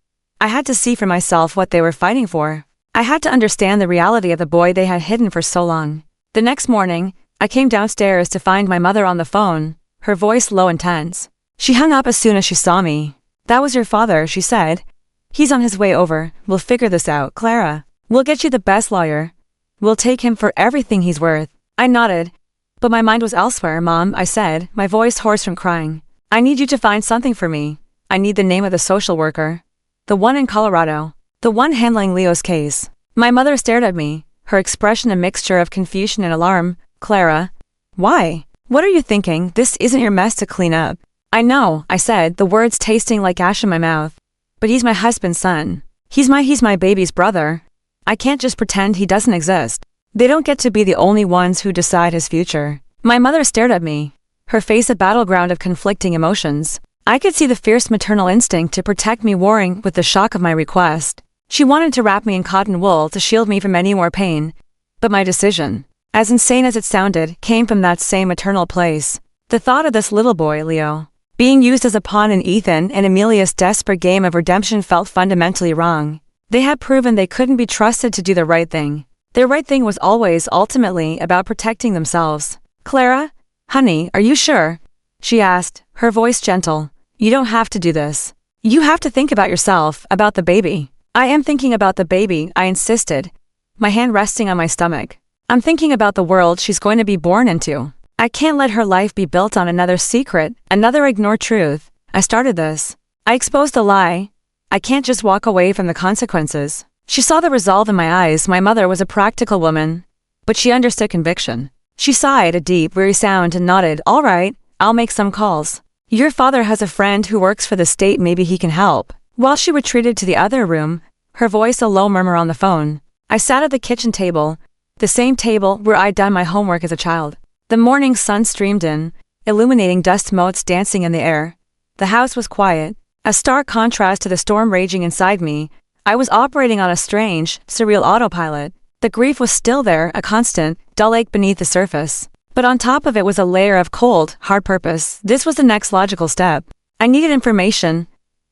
I had to see for myself what they were fighting for. I had to understand the reality of the boy they had hidden for so long. The next morning, I came downstairs to find my mother on the phone, her voice low and tense. She hung up as soon as she saw me. "That was your father," she said. "He's on his way over. We'll figure this out, Clara. We'll get you the best lawyer. We'll take him for everything he's worth." I nodded. "But my mind was elsewhere, Mom," I said, my voice hoarse from crying. "I need you to find something for me. I need the name of the social worker. The one in Colorado. The one handling Leo's case." My mother stared at me, her expression a mixture of confusion and alarm. "Clara, why? What are you thinking? This isn't your mess to clean up." "I know," I said, the words tasting like ash in my mouth. "But he's my husband's son. He's my baby's brother. I can't just pretend he doesn't exist. They don't get to be the only ones who decide his future." My mother stared at me, her face a battleground of conflicting emotions. I could see the fierce maternal instinct to protect me warring with the shock of my request. She wanted to wrap me in cotton wool to shield me from any more pain. But my decision, as insane as it sounded, came from that same maternal place. The thought of this little boy, Leo, being used as a pawn in Ethan and Amelia's desperate game of redemption felt fundamentally wrong. They had proven they couldn't be trusted to do the right thing. Their right thing was always, ultimately, about protecting themselves. "Clara? Honey, are you sure?" she asked, her voice gentle. "You don't have to do this. You have to think about yourself, about the baby." "I am thinking about the baby," I insisted, my hand resting on my stomach. "I'm thinking about the world she's going to be born into. I can't let her life be built on another secret, another ignored truth. I started this. I exposed a lie. I can't just walk away from the consequences." She saw the resolve in my eyes. My mother was a practical woman, but she understood conviction. She sighed, a deep, weary sound, and nodded. "All right, I'll make some calls. Your father has a friend who works for the state, maybe he can help." While she retreated to the other room, her voice a low murmur on the phone, I sat at the kitchen table, the same table where I'd done my homework as a child. The morning sun streamed in, illuminating dust motes dancing in the air. The house was quiet, a stark contrast to the storm raging inside me. I was operating on a strange, surreal autopilot. The grief was still there, a constant, dull ache beneath the surface. But on top of it was a layer of cold, hard purpose. This was the next logical step. I needed information,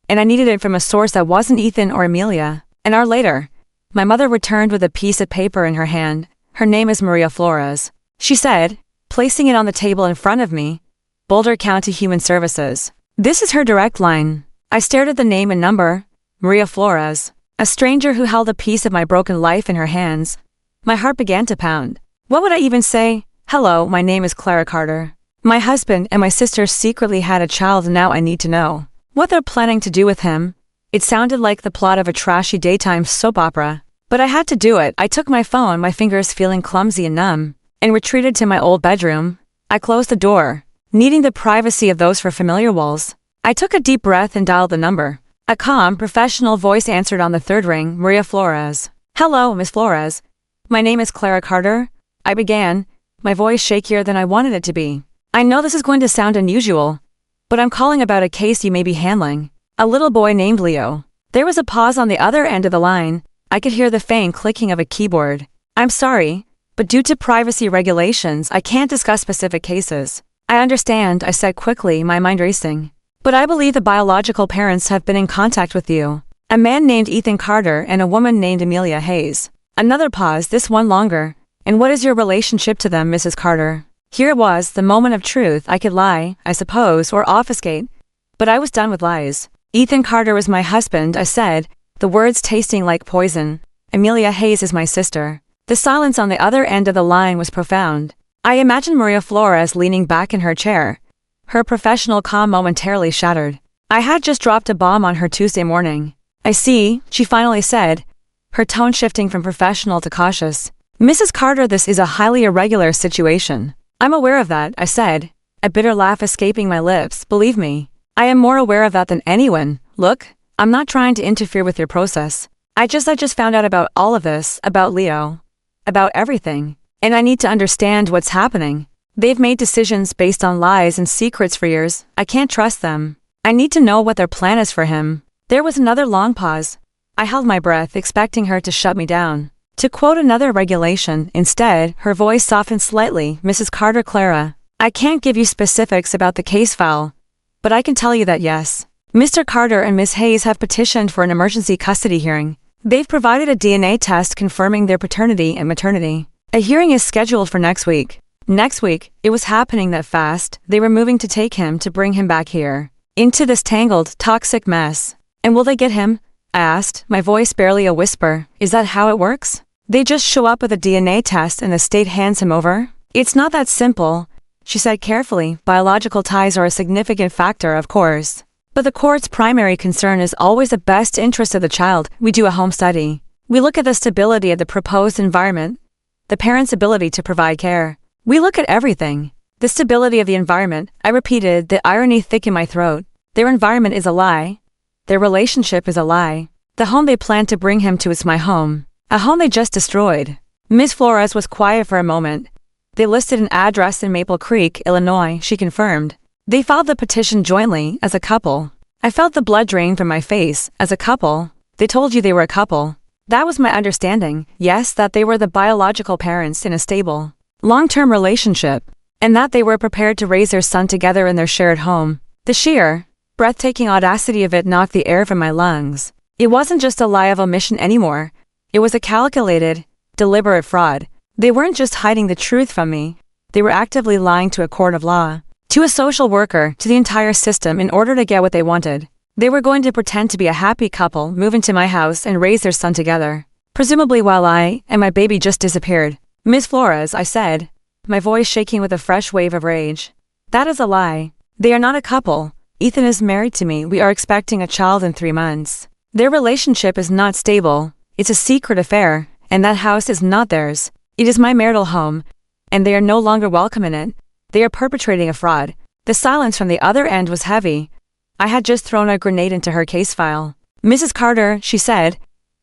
and I needed it from a source that wasn't Ethan or Amelia. An hour later, my mother returned with a piece of paper in her hand. "Her name is Maria Flores," she said, placing it on the table in front of me. "Boulder County Human Services. This is her direct line." I stared at the name and number. Maria Flores. A stranger who held a piece of my broken life in her hands. My heart began to pound. What would I even say? "Hello, my name is Clara Carter. My husband and my sister secretly had a child, and now I need to know what they're planning to do with him." It sounded like the plot of a trashy daytime soap opera. But I had to do it. I took my phone, my fingers feeling clumsy and numb, and retreated to my old bedroom. I closed the door, needing the privacy of those familiar walls. I took a deep breath and dialed the number. A calm, professional voice answered on the third ring. "Maria Flores." "Hello, Miss Flores. My name is Clara Carter," I began, my voice shakier than I wanted it to be. "I know this is going to sound unusual, but I'm calling about a case you may be handling. A little boy named Leo. There was a pause on the other end of the line. I could hear the faint clicking of a keyboard. I'm sorry, but due to privacy regulations, I can't discuss specific cases. I understand, I said quickly, my mind racing. But I believe the biological parents have been in contact with you. A man named Ethan Carter and a woman named Amelia Hayes. Another pause, this one longer. And what is your relationship to them, Mrs. Carter? Here it was, the moment of truth. I could lie, I suppose, or obfuscate. But I was done with lies. Ethan Carter was my husband, I said, the words tasting like poison. Amelia Hayes is my sister. The silence on the other end of the line was profound. I imagined Maria Flores leaning back in her chair. Her professional calm momentarily shattered. I had just dropped a bomb on her Tuesday morning. I see, she finally said, her tone shifting from professional to cautious. Mrs. Carter, this is a highly irregular situation. I'm aware of that, I said, a bitter laugh escaping my lips. Believe me, I am more aware of that than anyone. Look, I'm not trying to interfere with your process. I just found out about all of this, about Leo. About everything. And I need to understand what's happening. They've made decisions based on lies and secrets for years. I can't trust them. I need to know what their plan is for him. There was another long pause. I held my breath, expecting her to shut me down. To quote another regulation, instead, her voice softened slightly. Mrs. Carter, Clara, I can't give you specifics about the case file, but I can tell you that yes, Mr. Carter and Ms. Hayes have petitioned for an emergency custody hearing. They've provided a DNA test confirming their paternity and maternity. A hearing is scheduled for next week. Next week, it was happening that fast. They were moving to take him to bring him back here, into this tangled, toxic mess. And will they get him? I asked, my voice barely a whisper. Is that how it works? They just show up with a DNA test and the state hands him over? It's not that simple, she said carefully. Biological ties are a significant factor, of course. But the court's primary concern is always the best interest of the child. We do a home study. We look at the stability of the proposed environment, the parent's ability to provide care. We look at everything. The stability of the environment, I repeated, the irony thick in my throat. Their environment is a lie. Their relationship is a lie. The home they plan to bring him to is my home. A home they just destroyed. Ms. Flores was quiet for a moment. They listed an address in Maple Creek, Illinois, she confirmed. They filed the petition jointly, as a couple. I felt the blood drain from my face. As a couple. They told you they were a couple. That was my understanding, yes, that they were the biological parents in a stable, long-term relationship, and that they were prepared to raise their son together in their shared home. The sheer, breathtaking audacity of it knocked the air from my lungs. It wasn't just a lie of omission anymore. It was a calculated, deliberate fraud. They weren't just hiding the truth from me. They were actively lying to a court of law, to a social worker, to the entire system in order to get what they wanted. They were going to pretend to be a happy couple, move into my house, and raise their son together. Presumably while I and my baby just disappeared. Ms. Flores, I said, my voice shaking with a fresh wave of rage. That is a lie. They are not a couple. Ethan is married to me. We are expecting a child in 3 months. Their relationship is not stable. It's a secret affair, and that house is not theirs. It is my marital home, and they are no longer welcome in it. They are perpetrating a fraud. The silence from the other end was heavy. I had just thrown a grenade into her case file. Mrs. Carter, she said,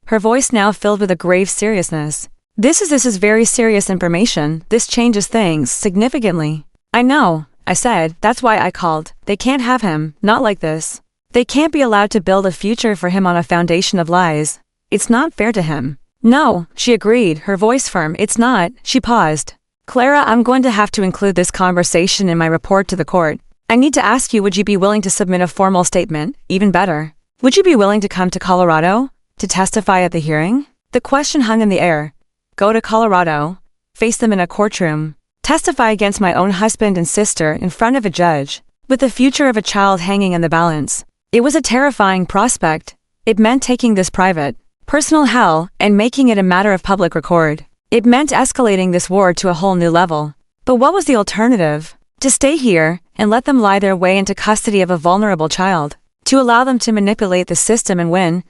her voice now filled with a grave seriousness. This is very serious information. This changes things significantly. I know, I said, that's why I called. They can't have him, not like this. They can't be allowed to build a future for him on a foundation of lies. It's not fair to him. No, she agreed, her voice firm. It's not. She paused. Clara, I'm going to have to include this conversation in my report to the court. I need to ask you, would you be willing to submit a formal statement? Even better, would you be willing to come to Colorado to testify at the hearing? The question hung in the air. Go to Colorado, face them in a courtroom, testify against my own husband and sister in front of a judge, with the future of a child hanging in the balance. It was a terrifying prospect. It meant taking this private, personal hell and making it a matter of public record. It meant escalating this war to a whole new level. But what was the alternative? To stay here and let them lie their way into custody of a vulnerable child. To allow them to manipulate the system and win.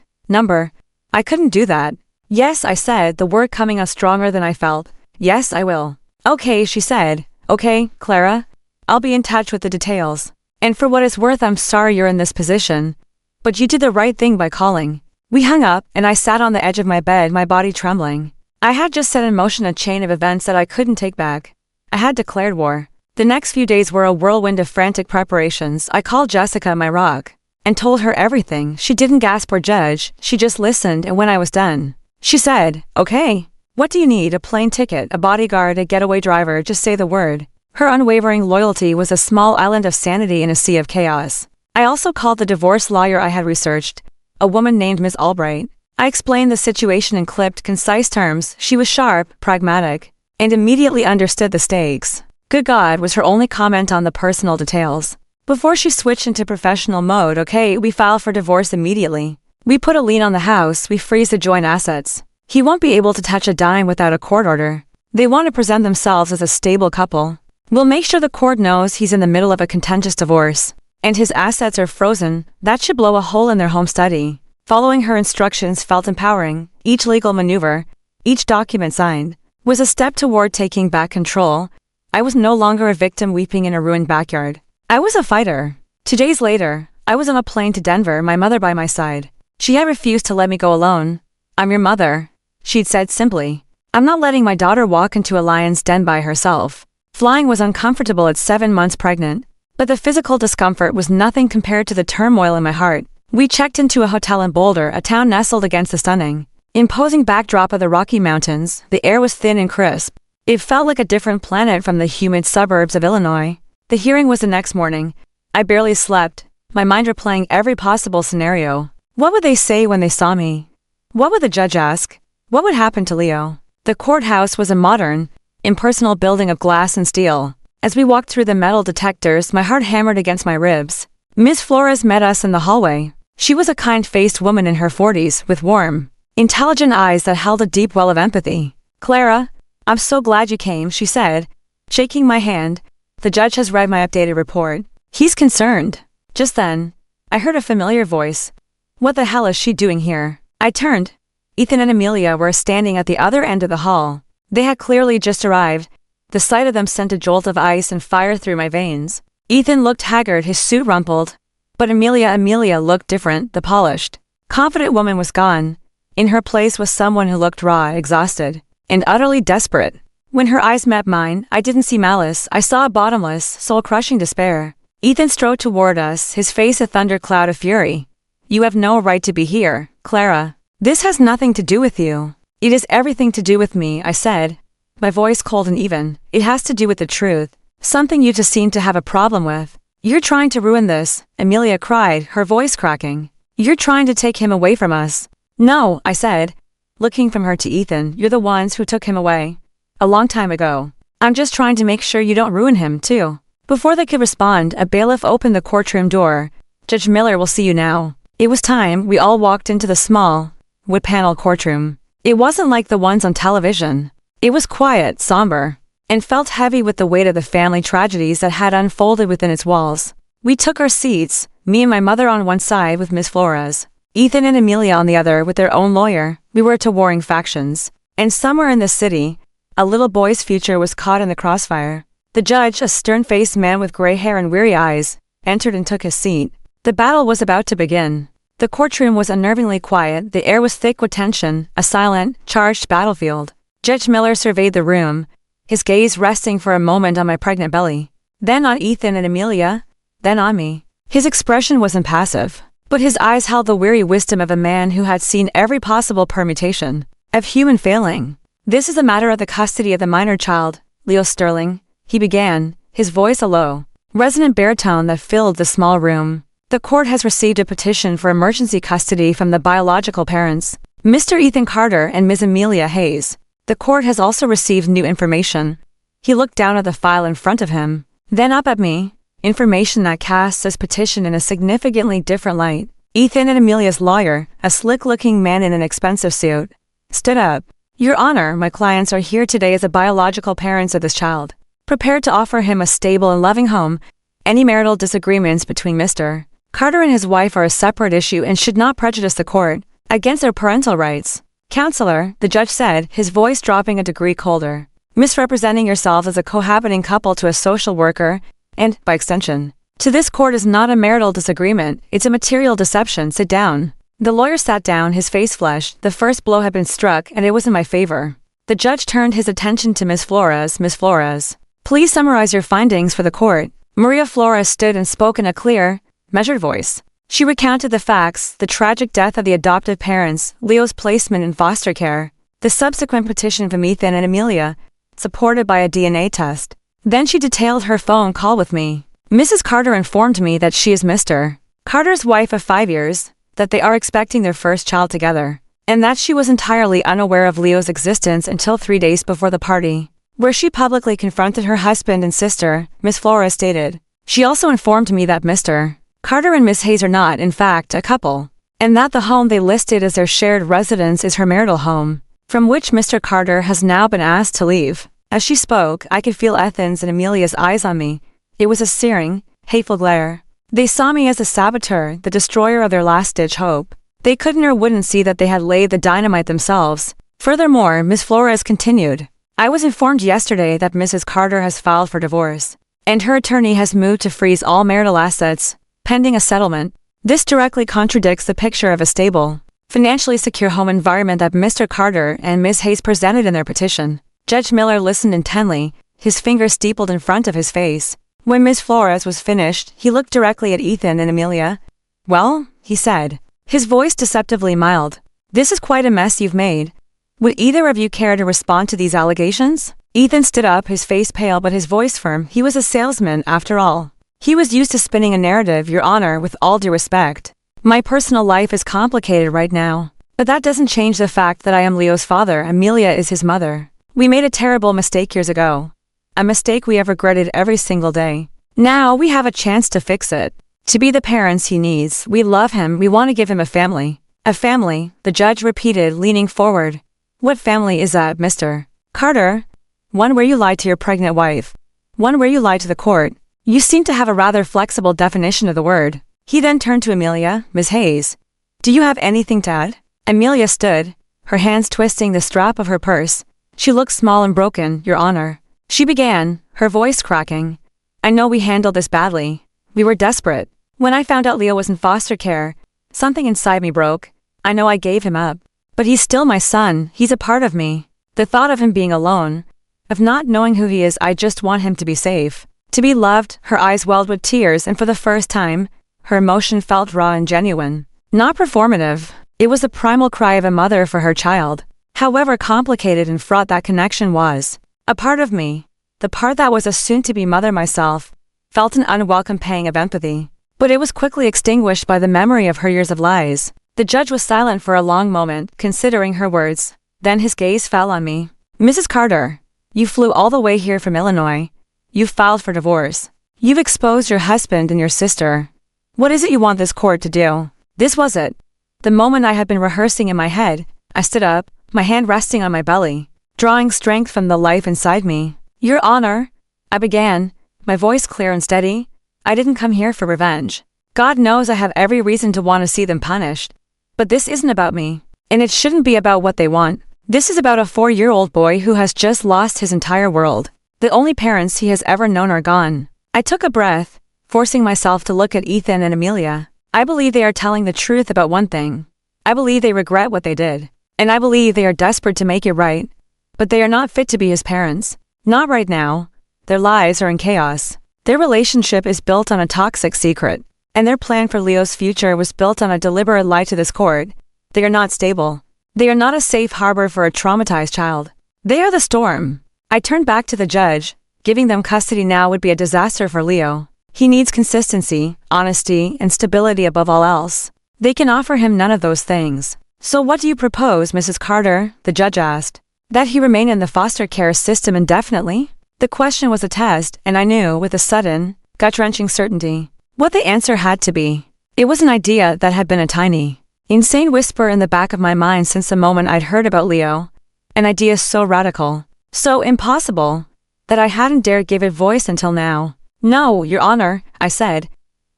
I couldn't do that. Yes, I said, the word coming out stronger than I felt. Yes, I will. Okay, she said. Okay, Clara. I'll be in touch with the details. And for what it's worth, I'm sorry you're in this position. But you did the right thing by calling. We hung up, and I sat on the edge of my bed, my body trembling. I had just set in motion a chain of events that I couldn't take back. I had declared war. The next few days were a whirlwind of frantic preparations. I called Jessica, my rock. and told her everything. She didn't gasp or judge, she just listened, and when I was done, she said, "Okay. What do you need? A plane ticket, a bodyguard, a getaway driver, just say the word." Her unwavering loyalty was a small island of sanity in a sea of chaos. I also called the divorce lawyer I had researched, a woman named Miss Albright. I explained the situation in clipped, concise terms. She was sharp, pragmatic, and immediately understood the stakes. "Good God," was her only comment on the personal details. Before she switched into professional mode, "Okay, we file for divorce immediately. We put a lien on the house, we freeze the joint assets. He won't be able to touch a dime without a court order. They want to present themselves as a stable couple. We'll make sure the court knows he's in the middle of a contentious divorce, and his assets are frozen. That should blow a hole in their home study." Following her instructions felt empowering. Each legal maneuver, each document signed, was a step toward taking back control. I was no longer a victim weeping in a ruined backyard. I was a fighter. 2 days later, I was on a plane to Denver, my mother by my side. She had refused to let me go alone. "I'm your mother," she'd said simply. "I'm not letting my daughter walk into a lion's den by herself." Flying was uncomfortable at 7 months pregnant, but the physical discomfort was nothing compared to the turmoil in my heart. We checked into a hotel in Boulder, a town nestled against the stunning, imposing backdrop of the Rocky Mountains. The air was thin and crisp. It felt like a different planet from the humid suburbs of Illinois. The hearing was the next morning. I barely slept, my mind replaying every possible scenario. What would they say when they saw me? What would the judge ask? What would happen to Leo? The courthouse was a modern, impersonal building of glass and steel. As we walked through the metal detectors, my heart hammered against my ribs. Miss Flores met us in the hallway. She was a kind-faced woman in her 40s, with warm, intelligent eyes that held a deep well of empathy. "Clara, I'm so glad you came," she said, shaking my hand. "The judge has read my updated report. He's concerned." Just then, I heard a familiar voice. What the hell is she doing here? I turned. Ethan and Amelia were standing at the other end of the hall. They had clearly just arrived. The sight of them sent a jolt of ice and fire through my veins. Ethan looked haggard, his suit rumpled. But Amelia looked different, the polished, confident woman was gone. In her place was someone who looked raw, exhausted, and utterly desperate. When her eyes met mine, I didn't see malice, I saw a bottomless, soul-crushing despair. Ethan strode toward us, his face a thundercloud of fury. "You have no right to be here, Clara. This has nothing to do with you." "It is everything to do with me," I said, my voice cold and even. "It has to do with the truth, something you just seem to have a problem with. You're trying to ruin this," Amelia cried, her voice cracking. "You're trying to take him away from us." "No," I said, looking from her to Ethan, "you're the ones who took him away. A long time ago. I'm just trying to make sure you don't ruin him, too." Before they could respond, a bailiff opened the courtroom door. "Judge Miller will see you now." It was time. We all walked into the small, wood-panel courtroom. It wasn't like the ones on television. It was quiet, somber, and felt heavy with the weight of the family tragedies that had unfolded within its walls. We took our seats, me and my mother on one side with Miss Flores, Ethan and Amelia on the other with their own lawyer. We were to warring factions. And somewhere in this city, a little boy's future was caught in the crossfire. The judge, a stern-faced man with gray hair and weary eyes, entered and took his seat. The battle was about to begin. The courtroom was unnervingly quiet, the air was thick with tension, a silent, charged battlefield. Judge Miller surveyed the room, his gaze resting for a moment on my pregnant belly, then on Ethan and Amelia, then on me. His expression was impassive, but his eyes held the weary wisdom of a man who had seen every possible permutation of human failing. "This is a matter of the custody of the minor child, Leo Sterling," he began, his voice a low, resonant baritone that filled the small room. "The court has received a petition for emergency custody from the biological parents, Mr. Ethan Carter and Ms. Amelia Hayes. The court has also received new information." He looked down at the file in front of him, then up at me. Information that casts this petition in a significantly different light. Ethan and Amelia's lawyer, a slick-looking man in an expensive suit, stood up. "Your Honor, my clients are here today as the biological parents of this child, prepared to offer him a stable and loving home. Any marital disagreements between Mr. Carter and his wife are a separate issue and should not prejudice the court against their parental rights." "Counselor," the judge said, his voice dropping a degree colder, "misrepresenting yourself as a cohabiting couple to a social worker, and, by extension, to this court is not a marital disagreement, it's a material deception. Sit down." The lawyer sat down, his face flushed. The first blow had been struck, and it was in my favor. The judge turned his attention to Miss Flores. "Miss Flores, please summarize your findings for the court." Maria Flores stood and spoke in a clear, measured voice. She recounted the facts: the tragic death of the adoptive parents, Leo's placement in foster care, the subsequent petition from Ethan and Amelia, supported by a DNA test. Then she detailed her phone call with me. Mrs. Carter informed me that she is Mr. Carter's wife of 5 years, that they are expecting their first child together, and that she was entirely unaware of Leo's existence until 3 days before the party, where she publicly confronted her husband and sister, Miss Flores stated. She also informed me that Mr. Carter and Miss Hayes are not, in fact, a couple, and that the home they listed as their shared residence is her marital home, from which Mr. Carter has now been asked to leave. As she spoke, I could feel Ethan's and Amelia's eyes on me. It was a searing, hateful glare. They saw me as the saboteur, the destroyer of their last-ditch hope. They couldn't or wouldn't see that they had laid the dynamite themselves. Furthermore, Miss Flores continued, I was informed yesterday that Mrs. Carter has filed for divorce, and her attorney has moved to freeze all marital assets, pending a settlement. This directly contradicts the picture of a stable, financially secure home environment that Mr. Carter and Miss Hayes presented in their petition. Judge Miller listened intently, his fingers steepled in front of his face. When Miss Flores was finished, he looked directly at Ethan and Amelia. Well, he said, his voice deceptively mild, this is quite a mess you've made. Would either of you care to respond to these allegations? Ethan stood up, his face pale but his voice firm. He was a salesman, after all. He was used to spinning a narrative, Your Honor, with all due respect. My personal life is complicated right now, but that doesn't change the fact that I am Leo's father. Amelia is his mother. We made a terrible mistake years ago. A mistake we have regretted every single day. Now we have a chance to fix it. To be the parents he needs. We love him. We want to give him a family. A family, the judge repeated, leaning forward. What family is that, Mr. Carter? One where you lied to your pregnant wife. One where you lied to the court. You seem to have a rather flexible definition of the word. He then turned to Amelia. Miss Hayes, do you have anything to add? Amelia stood, her hands twisting the strap of her purse. She looked small and broken, Your Honor. She began, her voice cracking. I know we handled this badly. We were desperate. When I found out Leo was in foster care, something inside me broke. I know I gave him up. But he's still my son. He's a part of me. The thought of him being alone, of not knowing who he is, I just want him to be safe. To be loved. Her eyes welled with tears, and for the first time, her emotion felt raw and genuine. Not performative. It was the primal cry of a mother for her child. However complicated and fraught that connection was, a part of me, the part that was a soon-to-be mother myself, felt an unwelcome pang of empathy. But it was quickly extinguished by the memory of her years of lies. The judge was silent for a long moment, considering her words. Then his gaze fell on me. Mrs. Carter, you flew all the way here from Illinois. You've filed for divorce. You've exposed your husband and your sister. What is it you want this court to do? This was it. The moment I had been rehearsing in my head. I stood up, my hand resting on my belly, drawing strength from the life inside me. Your Honor, I began, my voice clear and steady. I didn't come here for revenge. God knows I have every reason to want to see them punished. But this isn't about me, and it shouldn't be about what they want. This is about a 4-year-old boy who has just lost his entire world. The only parents he has ever known are gone. I took a breath, forcing myself to look at Ethan and Amelia. I believe they are telling the truth about one thing. I believe they regret what they did. And I believe they are desperate to make it right. But they are not fit to be his parents. Not right now. Their lives are in chaos. Their relationship is built on a toxic secret. And their plan for Leo's future was built on a deliberate lie to this court. They are not stable. They are not a safe harbor for a traumatized child. They are the storm. I turned back to the judge. Giving them custody now would be a disaster for Leo. He needs consistency, honesty, and stability above all else. They can offer him none of those things. So what do you propose, Mrs. Carter? The judge asked. That he remain in the foster care system indefinitely? The question was a test, and I knew, with a sudden, gut-wrenching certainty, what the answer had to be. It was an idea that had been a tiny, insane whisper in the back of my mind since the moment I'd heard about Leo. An idea so radical, so impossible, that I hadn't dared give it voice until now. No, Your Honor, I said,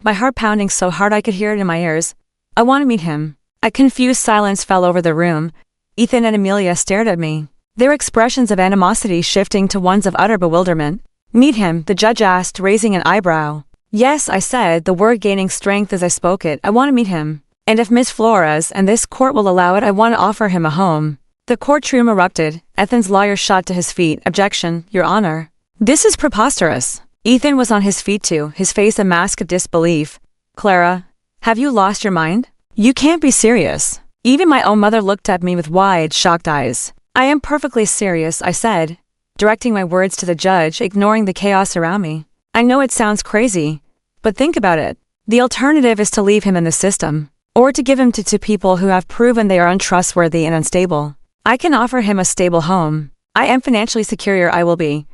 my heart pounding so hard I could hear it in my ears. I want to meet him. A confused silence fell over the room. Ethan and Amelia stared at me, their expressions of animosity shifting to ones of utter bewilderment. Meet him, the judge asked, raising an eyebrow. Yes, I said, the word gaining strength as I spoke it. I want to meet him. And if Miss Flores and this court will allow it, I want to offer him a home. The courtroom erupted. Ethan's lawyer shot to his feet. Objection, Your Honor. This is preposterous. Ethan was on his feet too, his face a mask of disbelief. Clara, Have you lost your mind? You can't be serious. Even my own mother looked at me with wide, shocked eyes. I am perfectly serious, I said, directing my words to the judge, ignoring the chaos around me. I know it sounds crazy, but think about it. The alternative is to leave him in the system, or to give him to people who have proven they are untrustworthy and unstable. I can offer him a stable home. I am financially secure, I will be,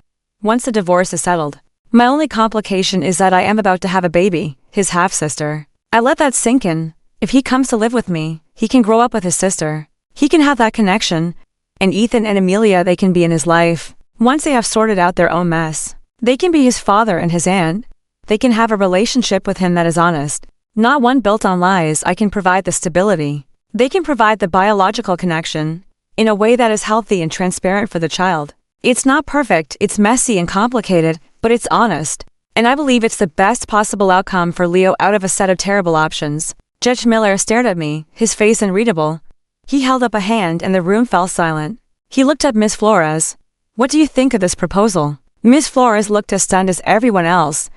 once the divorce is settled. My only complication is that I am about to have a baby, his half-sister. I let that sink in. If he comes to live with me, he can grow up with his sister. He can have that connection, and Ethan and Amelia, they can be in his life. Once they have sorted out their own mess, they can be his father and his aunt. They can have a relationship with him that is honest, not one built on lies. I can provide the stability. They can provide the biological connection, in a way that is healthy and transparent for the child. It's not perfect, it's messy and complicated, but it's honest. And I believe it's the best possible outcome for Leo out of a set of terrible options. Judge Miller stared at me, his face unreadable. He held up a hand and the room fell silent. He looked at Miss Flores. What do you think of this proposal? Miss Flores looked as stunned as everyone else,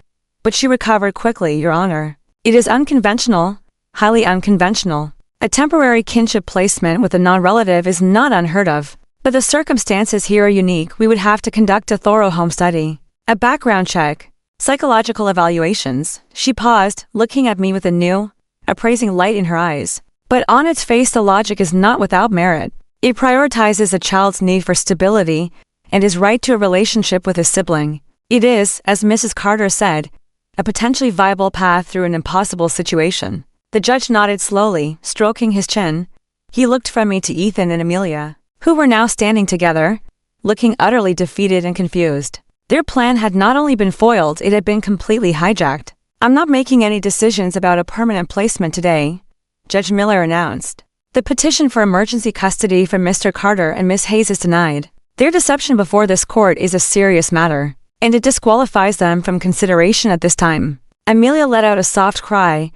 but she recovered quickly, Your Honor. It is unconventional, highly unconventional. A temporary kinship placement with a non-relative is not unheard of, but the circumstances here are unique. We would have to conduct a thorough home study, a background check, psychological evaluations. She paused, looking at me with a new, appraising light in her eyes. But on its face, the logic is not without merit. It prioritizes a child's need for stability and his right to a relationship with his sibling. It is, as Mrs. Carter said, a potentially viable path through an impossible situation. The judge nodded slowly, stroking his chin. He looked from me to Ethan and Amelia, who were now standing together, looking utterly defeated and confused. Their plan had not only been foiled, it had been completely hijacked. I'm not making any decisions about a permanent placement today, Judge Miller announced. The petition for emergency custody from Mr. Carter and Miss Hayes is denied. Their deception before this court is a serious matter, and it disqualifies them from consideration at this time. Amelia let out a soft cry,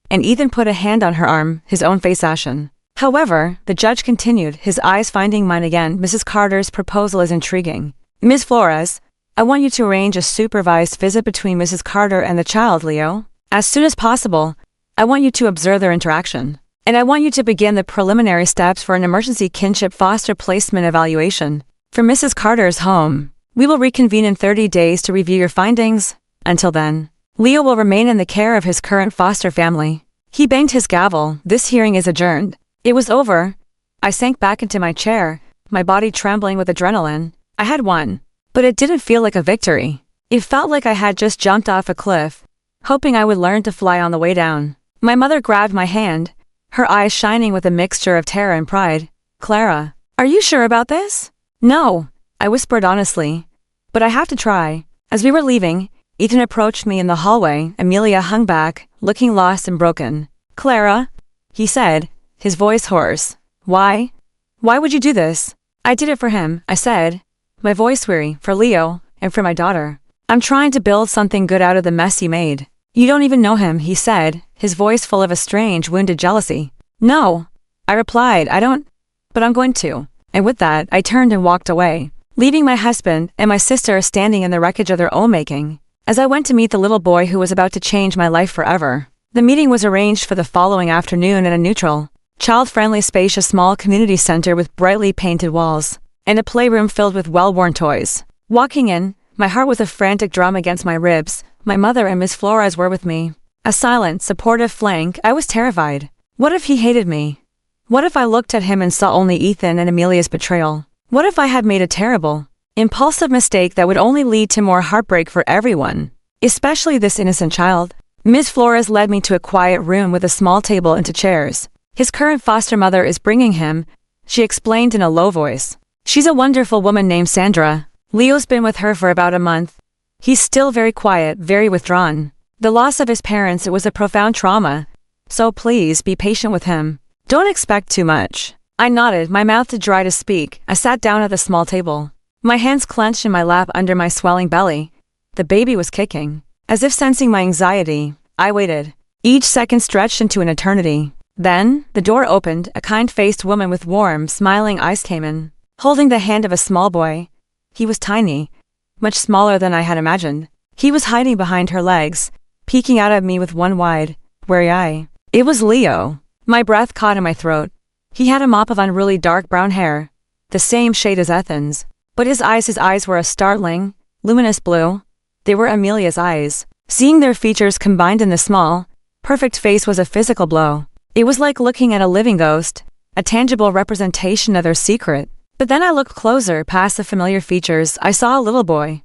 and Ethan put a hand on her arm, his own face ashen. However, the judge continued, his eyes finding mine again. Mrs. Carter's proposal is intriguing. Ms. Flores, I want you to arrange a supervised visit between Mrs. Carter and the child, Leo. As soon as possible, I want you to observe their interaction. And I want you to begin the preliminary steps for an emergency kinship foster placement evaluation for Mrs. Carter's home. We will reconvene in 30 days to review your findings. Until then, Leo will remain in the care of his current foster family. He banged his gavel. This hearing is adjourned. It was over. I sank back into my chair, my body trembling with adrenaline. I had won, but it didn't feel like a victory. It felt like I had just jumped off a cliff, hoping I would learn to fly on the way down. My mother grabbed my hand, her eyes shining with a mixture of terror and pride. Clara, are you sure about this? No, I whispered honestly, but I have to try. As we were leaving, Ethan approached me in the hallway. Amelia hung back, looking lost and broken. Clara, he said, his voice hoarse. Why? Why would you do this? I did it for him, I said, my voice weary, for Leo, and for my daughter. I'm trying to build something good out of the mess he made. You don't even know him, he said, his voice full of a strange, wounded jealousy. No, I replied, I don't, but I'm going to. And with that, I turned and walked away, leaving my husband and my sister standing in the wreckage of their own making. As I went to meet the little boy who was about to change my life forever, the meeting was arranged for the following afternoon in a neutral, child-friendly, spacious small community center with brightly painted walls, and a playroom filled with well-worn toys. Walking in, my heart was a frantic drum against my ribs. My mother and Miss Flores were with me. A silent, supportive flank. I was terrified. What if he hated me? What if I looked at him and saw only Ethan and Amelia's betrayal? What if I had made a terrible, impulsive mistake that would only lead to more heartbreak for everyone, especially this innocent child? Miss Flores led me to a quiet room with a small table and 2 chairs. His current foster mother is bringing him, she explained in a low voice. She's a wonderful woman named Sandra. Leo's been with her for about a month. He's still very quiet, very withdrawn. The loss of his parents, it was a profound trauma. So please be patient with him. Don't expect too much. I nodded, my mouth too dry to speak. I sat down at the small table, my hands clenched in my lap under my swelling belly. The baby was kicking. As if sensing my anxiety, I waited. Each second stretched into an eternity. Then, the door opened, a kind-faced woman with warm, smiling eyes came in, holding the hand of a small boy. He was tiny, much smaller than I had imagined. He was hiding behind her legs, peeking out at me with one wide, wary eye. It was Leo. My breath caught in my throat. He had a mop of unruly dark brown hair, the same shade as Ethan's. But his eyes were a startling, luminous blue. They were Amelia's eyes. Seeing their features combined in the small, perfect face was a physical blow. It was like looking at a living ghost, a tangible representation of their secret. But then I looked closer, past the familiar features. I saw a little boy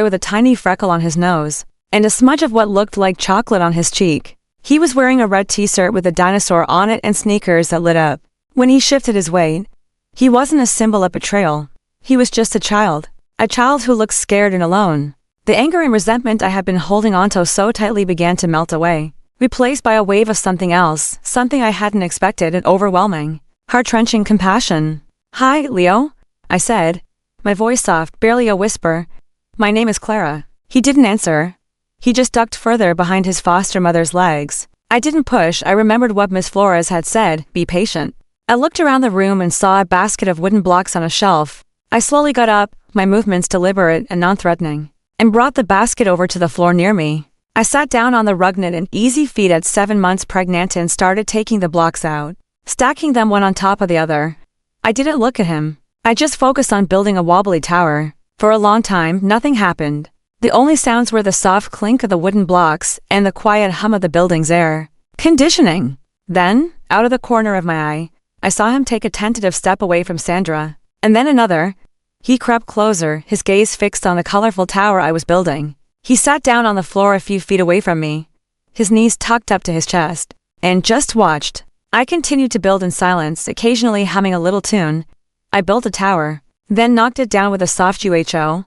with a tiny freckle on his nose, and a smudge of what looked like chocolate on his cheek. He was wearing a red t-shirt with a dinosaur on it and sneakers that lit up. When he shifted his weight, he wasn't a symbol of betrayal. He was just a child who looked scared and alone. The anger and resentment I had been holding onto so tightly began to melt away, replaced by a wave of something else, something I hadn't expected, and overwhelming, heart-wrenching compassion. "Hi, Leo," I said, my voice soft, barely a whisper. "My name is Clara." He didn't answer. He just ducked further behind his foster mother's legs. I didn't push. I remembered what Miss Flores had said, be patient. I looked around the room and saw a basket of wooden blocks on a shelf. I slowly got up, my movements deliberate and non-threatening, and brought the basket over to the floor near me. I sat down on the rugnet and easy feet at 7 months pregnant and started taking the blocks out, stacking them one on top of the other. I didn't look at him. I just focused on building a wobbly tower. For a long time, nothing happened. The only sounds were the soft clink of the wooden blocks and the quiet hum of the building's air. Conditioning. Then, out of the corner of my eye, I saw him take a tentative step away from Sandra, and then another. He crept closer, his gaze fixed on the colorful tower I was building. He sat down on the floor a few feet away from me, his knees tucked up to his chest, and just watched. I continued to build in silence, occasionally humming a little tune. I built a tower, then knocked it down with a soft UHO.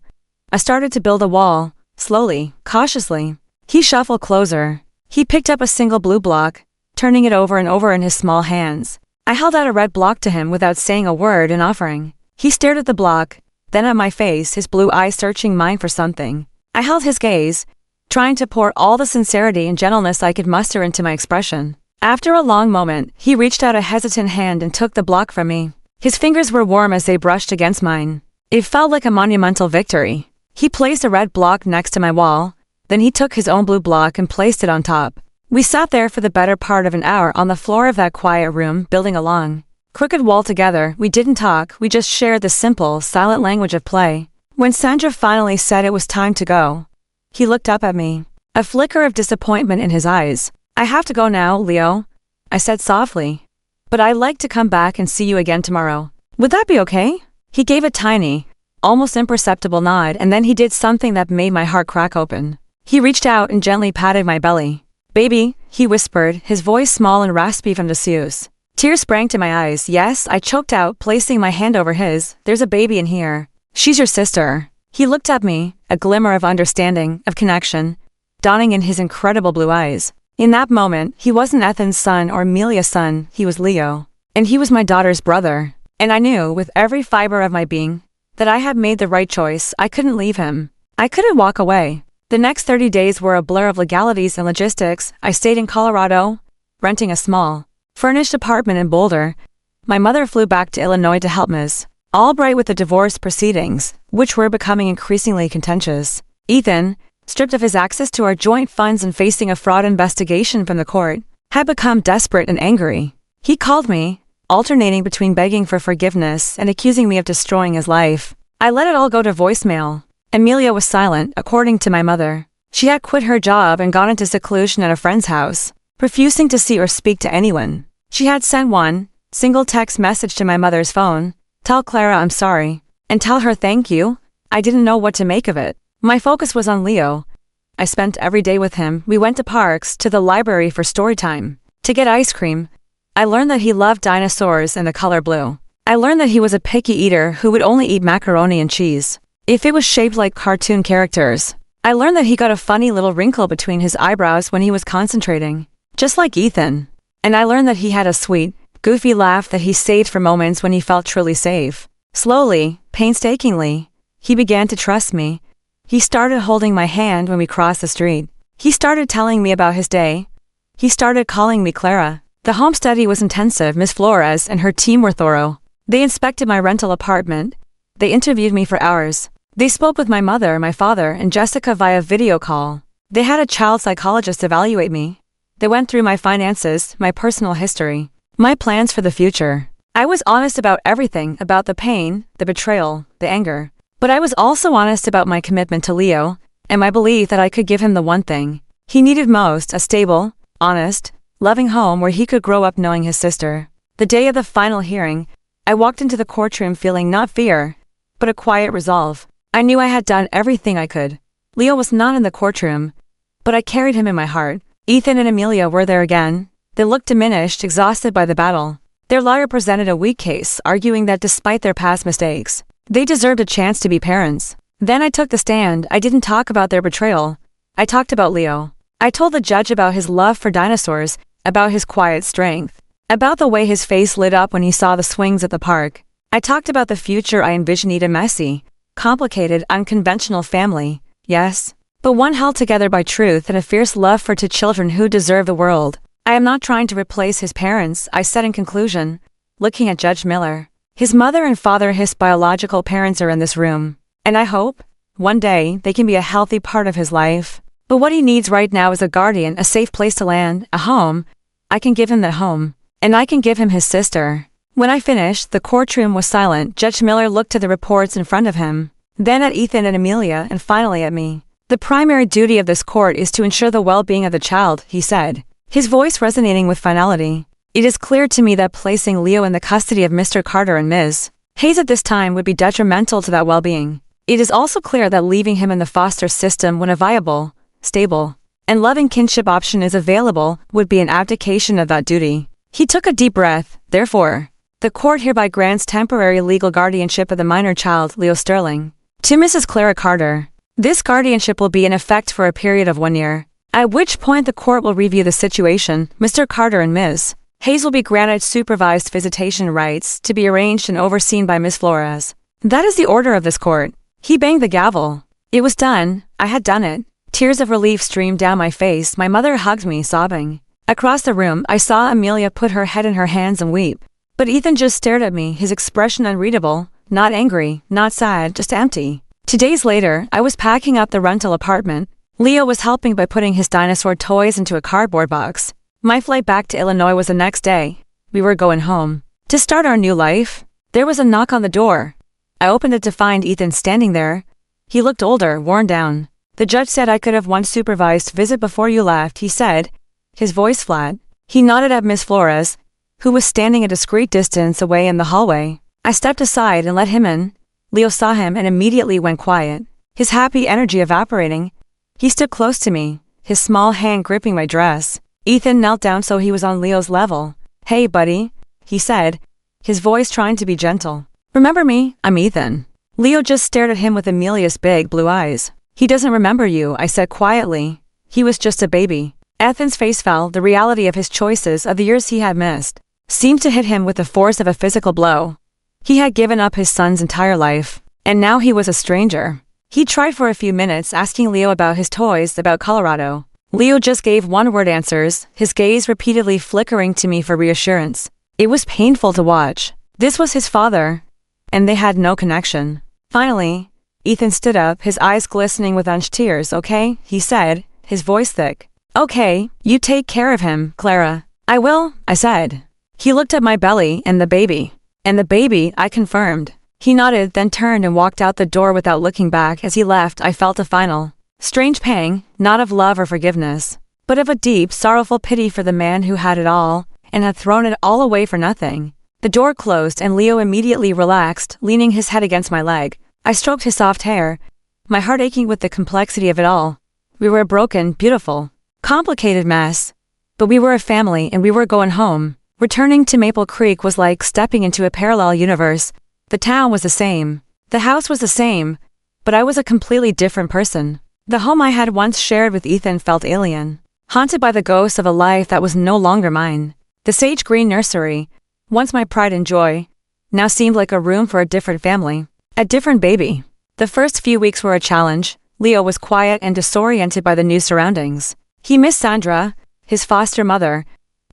I started to build a wall, slowly, cautiously. He shuffled closer. He picked up a single blue block, turning it over and over in his small hands. I held out a red block to him without saying a word and offering. He stared at the block, then at my face, his blue eyes searching mine for something. I held his gaze, trying to pour all the sincerity and gentleness I could muster into my expression. After a long moment, he reached out a hesitant hand and took the block from me. His fingers were warm as they brushed against mine. It felt like a monumental victory. He placed a red block next to my wall, then he took his own blue block and placed it on top. We sat there for the better part of an hour on the floor of that quiet room, building a long, crooked wall together. We didn't talk, we just shared the simple, silent language of play. When Sandra finally said it was time to go, he looked up at me, a flicker of disappointment in his eyes. "I have to go now, Leo," I said softly. "But I'd like to come back and see you again tomorrow. Would that be okay?" He gave a tiny, almost imperceptible nod, and then he did something that made my heart crack open. He reached out and gently patted my belly. "Baby," he whispered, his voice small and raspy from disuse. Tears sprang to my eyes. "Yes," I choked out, placing my hand over his. "There's a baby in here. She's your sister." He looked at me, a glimmer of understanding, of connection, dawning in his incredible blue eyes. In that moment, he wasn't Ethan's son or Amelia's son, he was Leo. And he was my daughter's brother. And I knew, with every fiber of my being, that I had made the right choice. I couldn't leave him. I couldn't walk away. The next 30 days were a blur of legalities and logistics. I stayed in Colorado, renting a small, furnished apartment in Boulder. My mother flew back to Illinois to help Ms. Albright with the divorce proceedings, which were becoming increasingly contentious. Ethan, stripped of his access to our joint funds and facing a fraud investigation from the court, had become desperate and angry. He called me, alternating between begging for forgiveness and accusing me of destroying his life. I let it all go to voicemail. Amelia was silent, according to my mother. She had quit her job and gone into seclusion at a friend's house, refusing to see or speak to anyone. She had sent one single text message to my mother's phone: "Tell Clara I'm sorry, and tell her thank you." I didn't know what to make of it. My focus was on Leo. I spent every day with him. We went to parks, to the library for story time, to get ice cream. I learned that he loved dinosaurs and the color blue. I learned that he was a picky eater who would only eat macaroni and cheese if it was shaped like cartoon characters. I learned that he got a funny little wrinkle between his eyebrows when he was concentrating, just like Ethan. And I learned that he had a sweet, goofy laugh that he saved for moments when he felt truly safe. Slowly, painstakingly, he began to trust me. He started holding my hand when we crossed the street. He started telling me about his day. He started calling me Clara. The home study was intensive. Miss Flores and her team were thorough. They inspected my rental apartment. They interviewed me for hours. They spoke with my mother, my father, and Jessica via video call. They had a child psychologist evaluate me. They went through my finances, my personal history, my plans for the future. I was honest about everything, about the pain, the betrayal, the anger. But I was also honest about my commitment to Leo, and my belief that I could give him the one thing he needed most, a stable, honest, loving home where he could grow up knowing his sister. The day of the final hearing, I walked into the courtroom feeling not fear, but a quiet resolve. I knew I had done everything I could. Leo was not in the courtroom, but I carried him in my heart. Ethan and Amelia were there again. They looked diminished, exhausted by the battle. Their lawyer presented a weak case, arguing that despite their past mistakes, they deserved a chance to be parents. Then I took the stand. I didn't talk about their betrayal. I talked about Leo. I told the judge about his love for dinosaurs, about his quiet strength, about the way his face lit up when he saw the swings at the park. I talked about the future I envisioned, a messy, complicated, unconventional family, yes, but one held together by truth and a fierce love for two children who deserve the world. I am not trying to replace his parents, I said in conclusion, looking at Judge Miller. His mother and father, his biological parents, are in this room, and I hope, one day, they can be a healthy part of his life. But what he needs right now is a guardian, a safe place to land, a home. I can give him that home, and I can give him his sister. When I finished, the courtroom was silent. Judge Miller looked at the reports in front of him, then at Ethan and Amelia, and finally at me. The primary duty of this court is to ensure the well-being of the child, he said, his voice resonating with finality. It is clear to me that placing Leo in the custody of Mr. Carter and Ms. Hayes at this time would be detrimental to that well-being. It is also clear that leaving him in the foster system when a viable, stable, and loving kinship option is available would be an abdication of that duty. He took a deep breath. Therefore, the court hereby grants temporary legal guardianship of the minor child, Leo Sterling, to Mrs. Clara Carter. This guardianship will be in effect for a period of 1 year, at which point the court will review the situation. Mr. Carter and Ms. Hayes will be granted supervised visitation rights to be arranged and overseen by Ms. Flores. That is the order of this court. He banged the gavel. It was done. I had done it. Tears of relief streamed down my face. My mother hugged me, sobbing. Across the room, I saw Amelia put her head in her hands and weep. But Ethan just stared at me, his expression unreadable, not angry, not sad, just empty. 2 days later, I was packing up the rental apartment. Leo was helping by putting his dinosaur toys into a cardboard box. My flight back to Illinois was the next day. We were going home to start our new life. There was a knock on the door. I opened it to find Ethan standing there. He looked older, worn down. The judge said I could have one supervised visit before you left, he said, his voice flat. He nodded at Miss Flores, who was standing a discreet distance away in the hallway. I stepped aside and let him in. Leo saw him and immediately went quiet, his happy energy evaporating. He stood close to me, his small hand gripping my dress. Ethan knelt down so he was on Leo's level. Hey, buddy, he said, his voice trying to be gentle. Remember me? I'm Ethan. Leo just stared at him with Amelia's big blue eyes. He doesn't remember you, I said quietly. He was just a baby. Ethan's face fell. The reality of his choices, of the years he had missed, seemed to hit him with the force of a physical blow. He had given up his son's entire life, and now he was a stranger. He tried for a few minutes, asking Leo about his toys, about Colorado. Leo just gave one-word answers, his gaze repeatedly flickering to me for reassurance. It was painful to watch. This was his father, and they had no connection. Finally, Ethan stood up, his eyes glistening with unshed tears. Okay, he said, his voice thick. Okay, you take care of him, Clara. I will, I said. He looked at my belly and the baby. And the baby, I confirmed. He nodded, then turned and walked out the door without looking back. As he left, I felt a final, strange pang, not of love or forgiveness, but of a deep, sorrowful pity for the man who had it all, and had thrown it all away for nothing. The door closed and Leo immediately relaxed, leaning his head against my leg. I stroked his soft hair, my heart aching with the complexity of it all. We were a broken, beautiful, complicated mess. But we were a family and we were going home. Returning to Maple Creek was like stepping into a parallel universe. The town was the same. The house was the same. But I was a completely different person. The home I had once shared with Ethan felt alien, haunted by the ghosts of a life that was no longer mine. The sage green nursery, once my pride and joy, now seemed like a room for a different family, a different baby. The first few weeks were a challenge. Leo was quiet and disoriented by the new surroundings. He missed Sandra, his foster mother,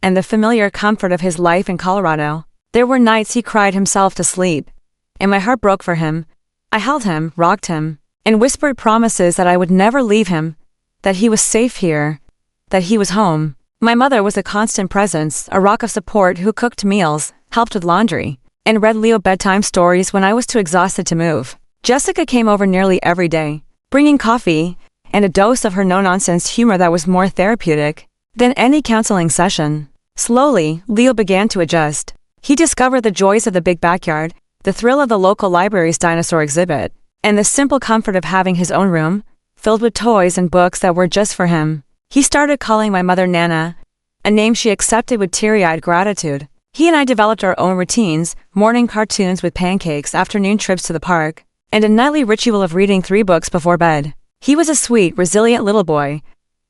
and the familiar comfort of his life in Colorado. There were nights he cried himself to sleep, and my heart broke for him. I held him, rocked him, and whispered promises that I would never leave him, that he was safe here, that he was home. My mother was a constant presence, a rock of support who cooked meals, helped with laundry, and read Leo bedtime stories when I was too exhausted to move. Jessica came over nearly every day, bringing coffee and a dose of her no-nonsense humor that was more therapeutic than any counseling session. Slowly, Leo began to adjust. He discovered the joys of the big backyard, the thrill of the local library's dinosaur exhibit, and the simple comfort of having his own room, filled with toys and books that were just for him. He started calling my mother Nana, a name she accepted with teary-eyed gratitude. He and I developed our own routines, morning cartoons with pancakes, afternoon trips to the park, and a nightly ritual of reading 3 books before bed. He was a sweet, resilient little boy,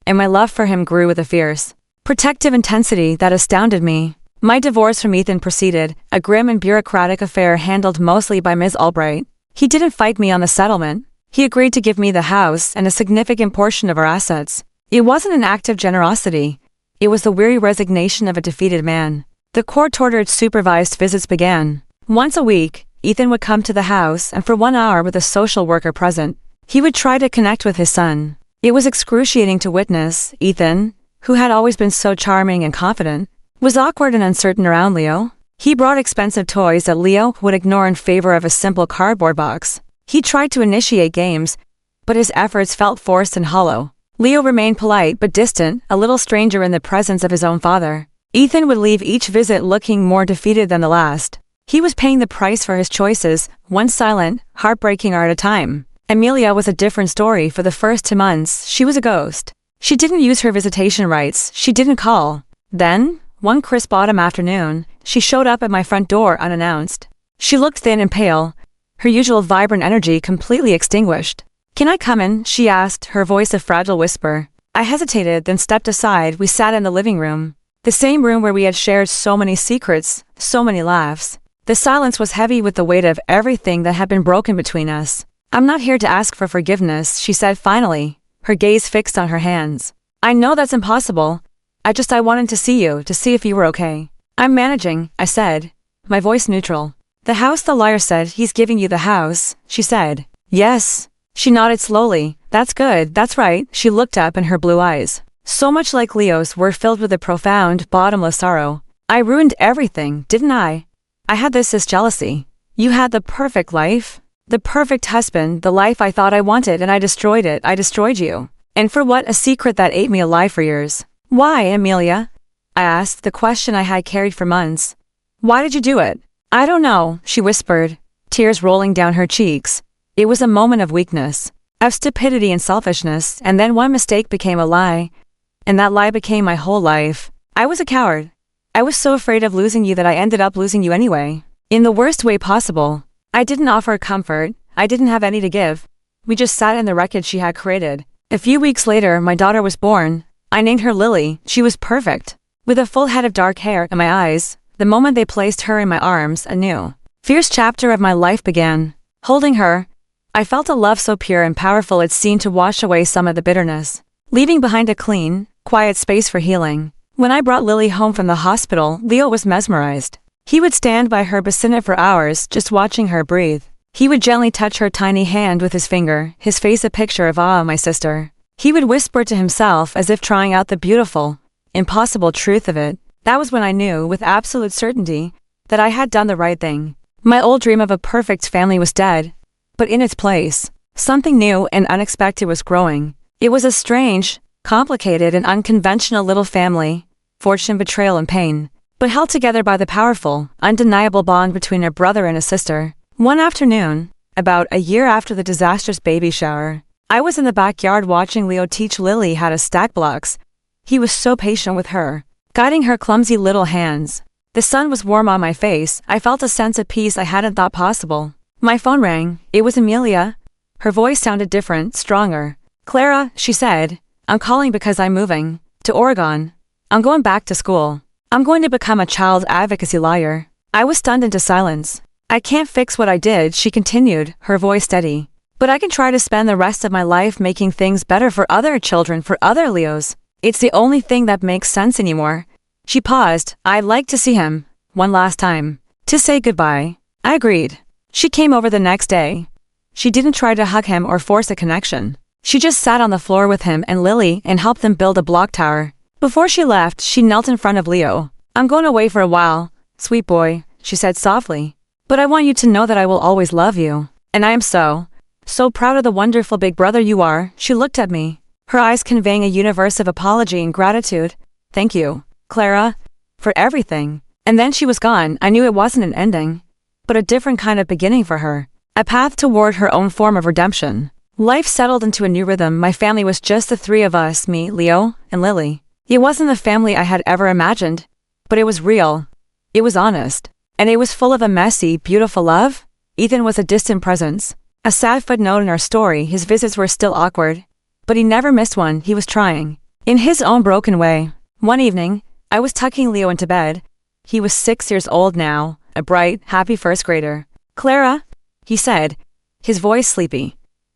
and my love for him grew with a fierce, protective intensity that astounded me. My divorce from Ethan proceeded, a grim and bureaucratic affair handled mostly by Ms. Albright. He didn't fight me on the settlement. He agreed to give me the house and a significant portion of our assets. It wasn't an act of generosity. It was the weary resignation of a defeated man. The court-ordered supervised visits began. Once a week, Ethan would come to the house, and for 1 hour with a social worker present, he would try to connect with his son. It was excruciating to witness. Ethan, who had always been so charming and confident, was awkward and uncertain around Leo. He brought expensive toys that Leo would ignore in favor of a simple cardboard box. He tried to initiate games, but his efforts felt forced and hollow. Leo remained polite but distant, a little stranger in the presence of his own father. Ethan would leave each visit looking more defeated than the last. He was paying the price for his choices, one silent, heartbreaking at a time. Amelia was a different story. For the first 2 months, she was a ghost. She didn't use her visitation rights, she didn't call. Then, one crisp autumn afternoon, she showed up at my front door unannounced. She looked thin and pale, her usual vibrant energy completely extinguished. "Can I come in?" she asked, her voice a fragile whisper. I hesitated, then stepped aside. We sat in the living room. The same room where we had shared so many secrets, so many laughs. The silence was heavy with the weight of everything that had been broken between us. "I'm not here to ask for forgiveness," she said finally, her gaze fixed on her hands. "I know that's impossible. I wanted to see you, to see if you were okay." "I'm managing," I said, my voice neutral. "The house," the liar said. "He's giving you the house," she said. "Yes." She nodded slowly. "That's good, that's right." She looked up and her blue eyes, so much like Leo's, were filled with a profound, bottomless sorrow. "I ruined everything, didn't I? I had this jealousy. You had the perfect life, the perfect husband, the life I thought I wanted, and I destroyed it. I destroyed you. And for what? A secret that ate me alive for years." "Why, Amelia?" I asked, the question I had carried for months. "Why did you do it?" "I don't know," she whispered, tears rolling down her cheeks. It was a moment of weakness, of stupidity and selfishness, and then one mistake became a lie, and that lie became my whole life. I was a coward. I was so afraid of losing you that I ended up losing you anyway, in the worst way possible. I didn't offer comfort. I didn't have any to give. We just sat in the wreckage she had created. A few weeks later, my daughter was born. I named her Lily. She was perfect, with a full head of dark hair and my eyes. The moment they placed her in my arms, a new, fierce chapter of my life began. Holding her, I felt a love so pure and powerful it seemed to wash away some of the bitterness, leaving behind a clean, quiet space for healing. When I brought Lily home from the hospital, Leo was mesmerized. He would stand by her bassinet for hours, just watching her breathe. He would gently touch her tiny hand with his finger, his face a picture of "Ah, my sister." He would whisper to himself as if trying out the beautiful, impossible truth of it. That was when I knew, with absolute certainty, that I had done the right thing. My old dream of a perfect family was dead. But in its place, something new and unexpected was growing. It was a strange, complicated and unconventional little family, fortune, betrayal and pain, but held together by the powerful, undeniable bond between a brother and a sister. One afternoon, about a year after the disastrous baby shower, I was in the backyard watching Leo teach Lily how to stack blocks. He was so patient with her, guiding her clumsy little hands. The sun was warm on my face. I felt a sense of peace I hadn't thought possible. My phone rang. It was Amelia. Her voice sounded different, stronger. "Clara," she said, "I'm calling because I'm moving to Oregon. I'm going back to school. I'm going to become a child advocacy lawyer." I was stunned into silence. "I can't fix what I did," she continued, her voice steady. "But I can try to spend the rest of my life making things better for other children, for other Leos. It's the only thing that makes sense anymore." She paused. "I'd like to see him, one last time, to say goodbye." I agreed. She came over the next day. She didn't try to hug him or force a connection. She just sat on the floor with him and Lily and helped them build a block tower. Before she left, she knelt in front of Leo. I'm going away for a while, sweet boy, she said softly. But I want you to know that I will always love you. And I am so proud of the wonderful big brother you are. She looked at me, her eyes conveying a universe of apology and gratitude. Thank you, Clara, for everything. And then she was gone. I knew it wasn't an ending, but a different kind of beginning for her. A path toward her own form of redemption. Life settled into a new rhythm. My family was just the three of us, me, Leo, and Lily. It wasn't the family I had ever imagined, but it was real. It was honest. And it was full of a messy, beautiful love. Ethan was a distant presence. A sad footnote in our story. His visits were still awkward, but he never missed one. He was trying, in his own broken way. One evening, I was tucking Leo into bed. He was 6 years old now, a bright, happy first grader. Clara, he said, his voice sleepy.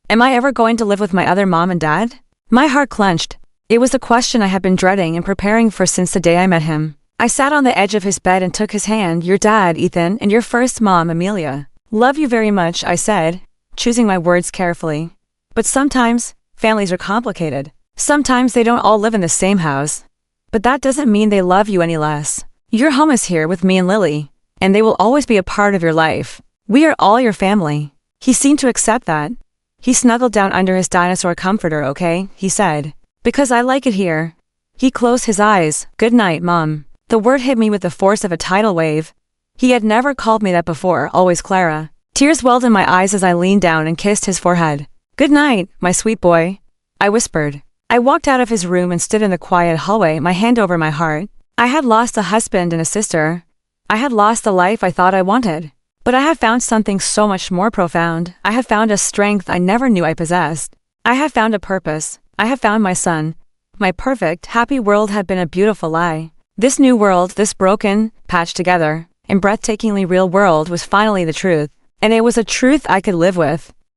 Am I ever going to live with my other mom and dad? My heart clenched. It was a question I had been dreading and preparing for since the day I met him. I sat on the edge of his bed and took his hand. Your dad, Ethan, and your first mom, Amelia. Love you very much, I said, choosing my words carefully. But sometimes, families are complicated. Sometimes they don't all live in the same house. But that doesn't mean they love you any less. Your home is here with me and Lily, and they will always be a part of your life. We are all your family. He seemed to accept that. He snuggled down under his dinosaur comforter. Okay, he said. Because I like it here. He closed his eyes. Good night, Mom. The word hit me with the force of a tidal wave. He had never called me that before, always Clara. Tears welled in my eyes as I leaned down and kissed his forehead. Good night, my sweet boy, I whispered. I walked out of his room and stood in the quiet hallway, my hand over my heart. I had lost a husband and a sister. I had lost the life I thought I wanted. But I have found something so much more profound. I have found a strength I never knew I possessed. I have found a purpose. I have found my son. My perfect, happy world had been a beautiful lie. This new world, this broken, patched together, and breathtakingly real world was finally the truth. And it was a truth I could live with.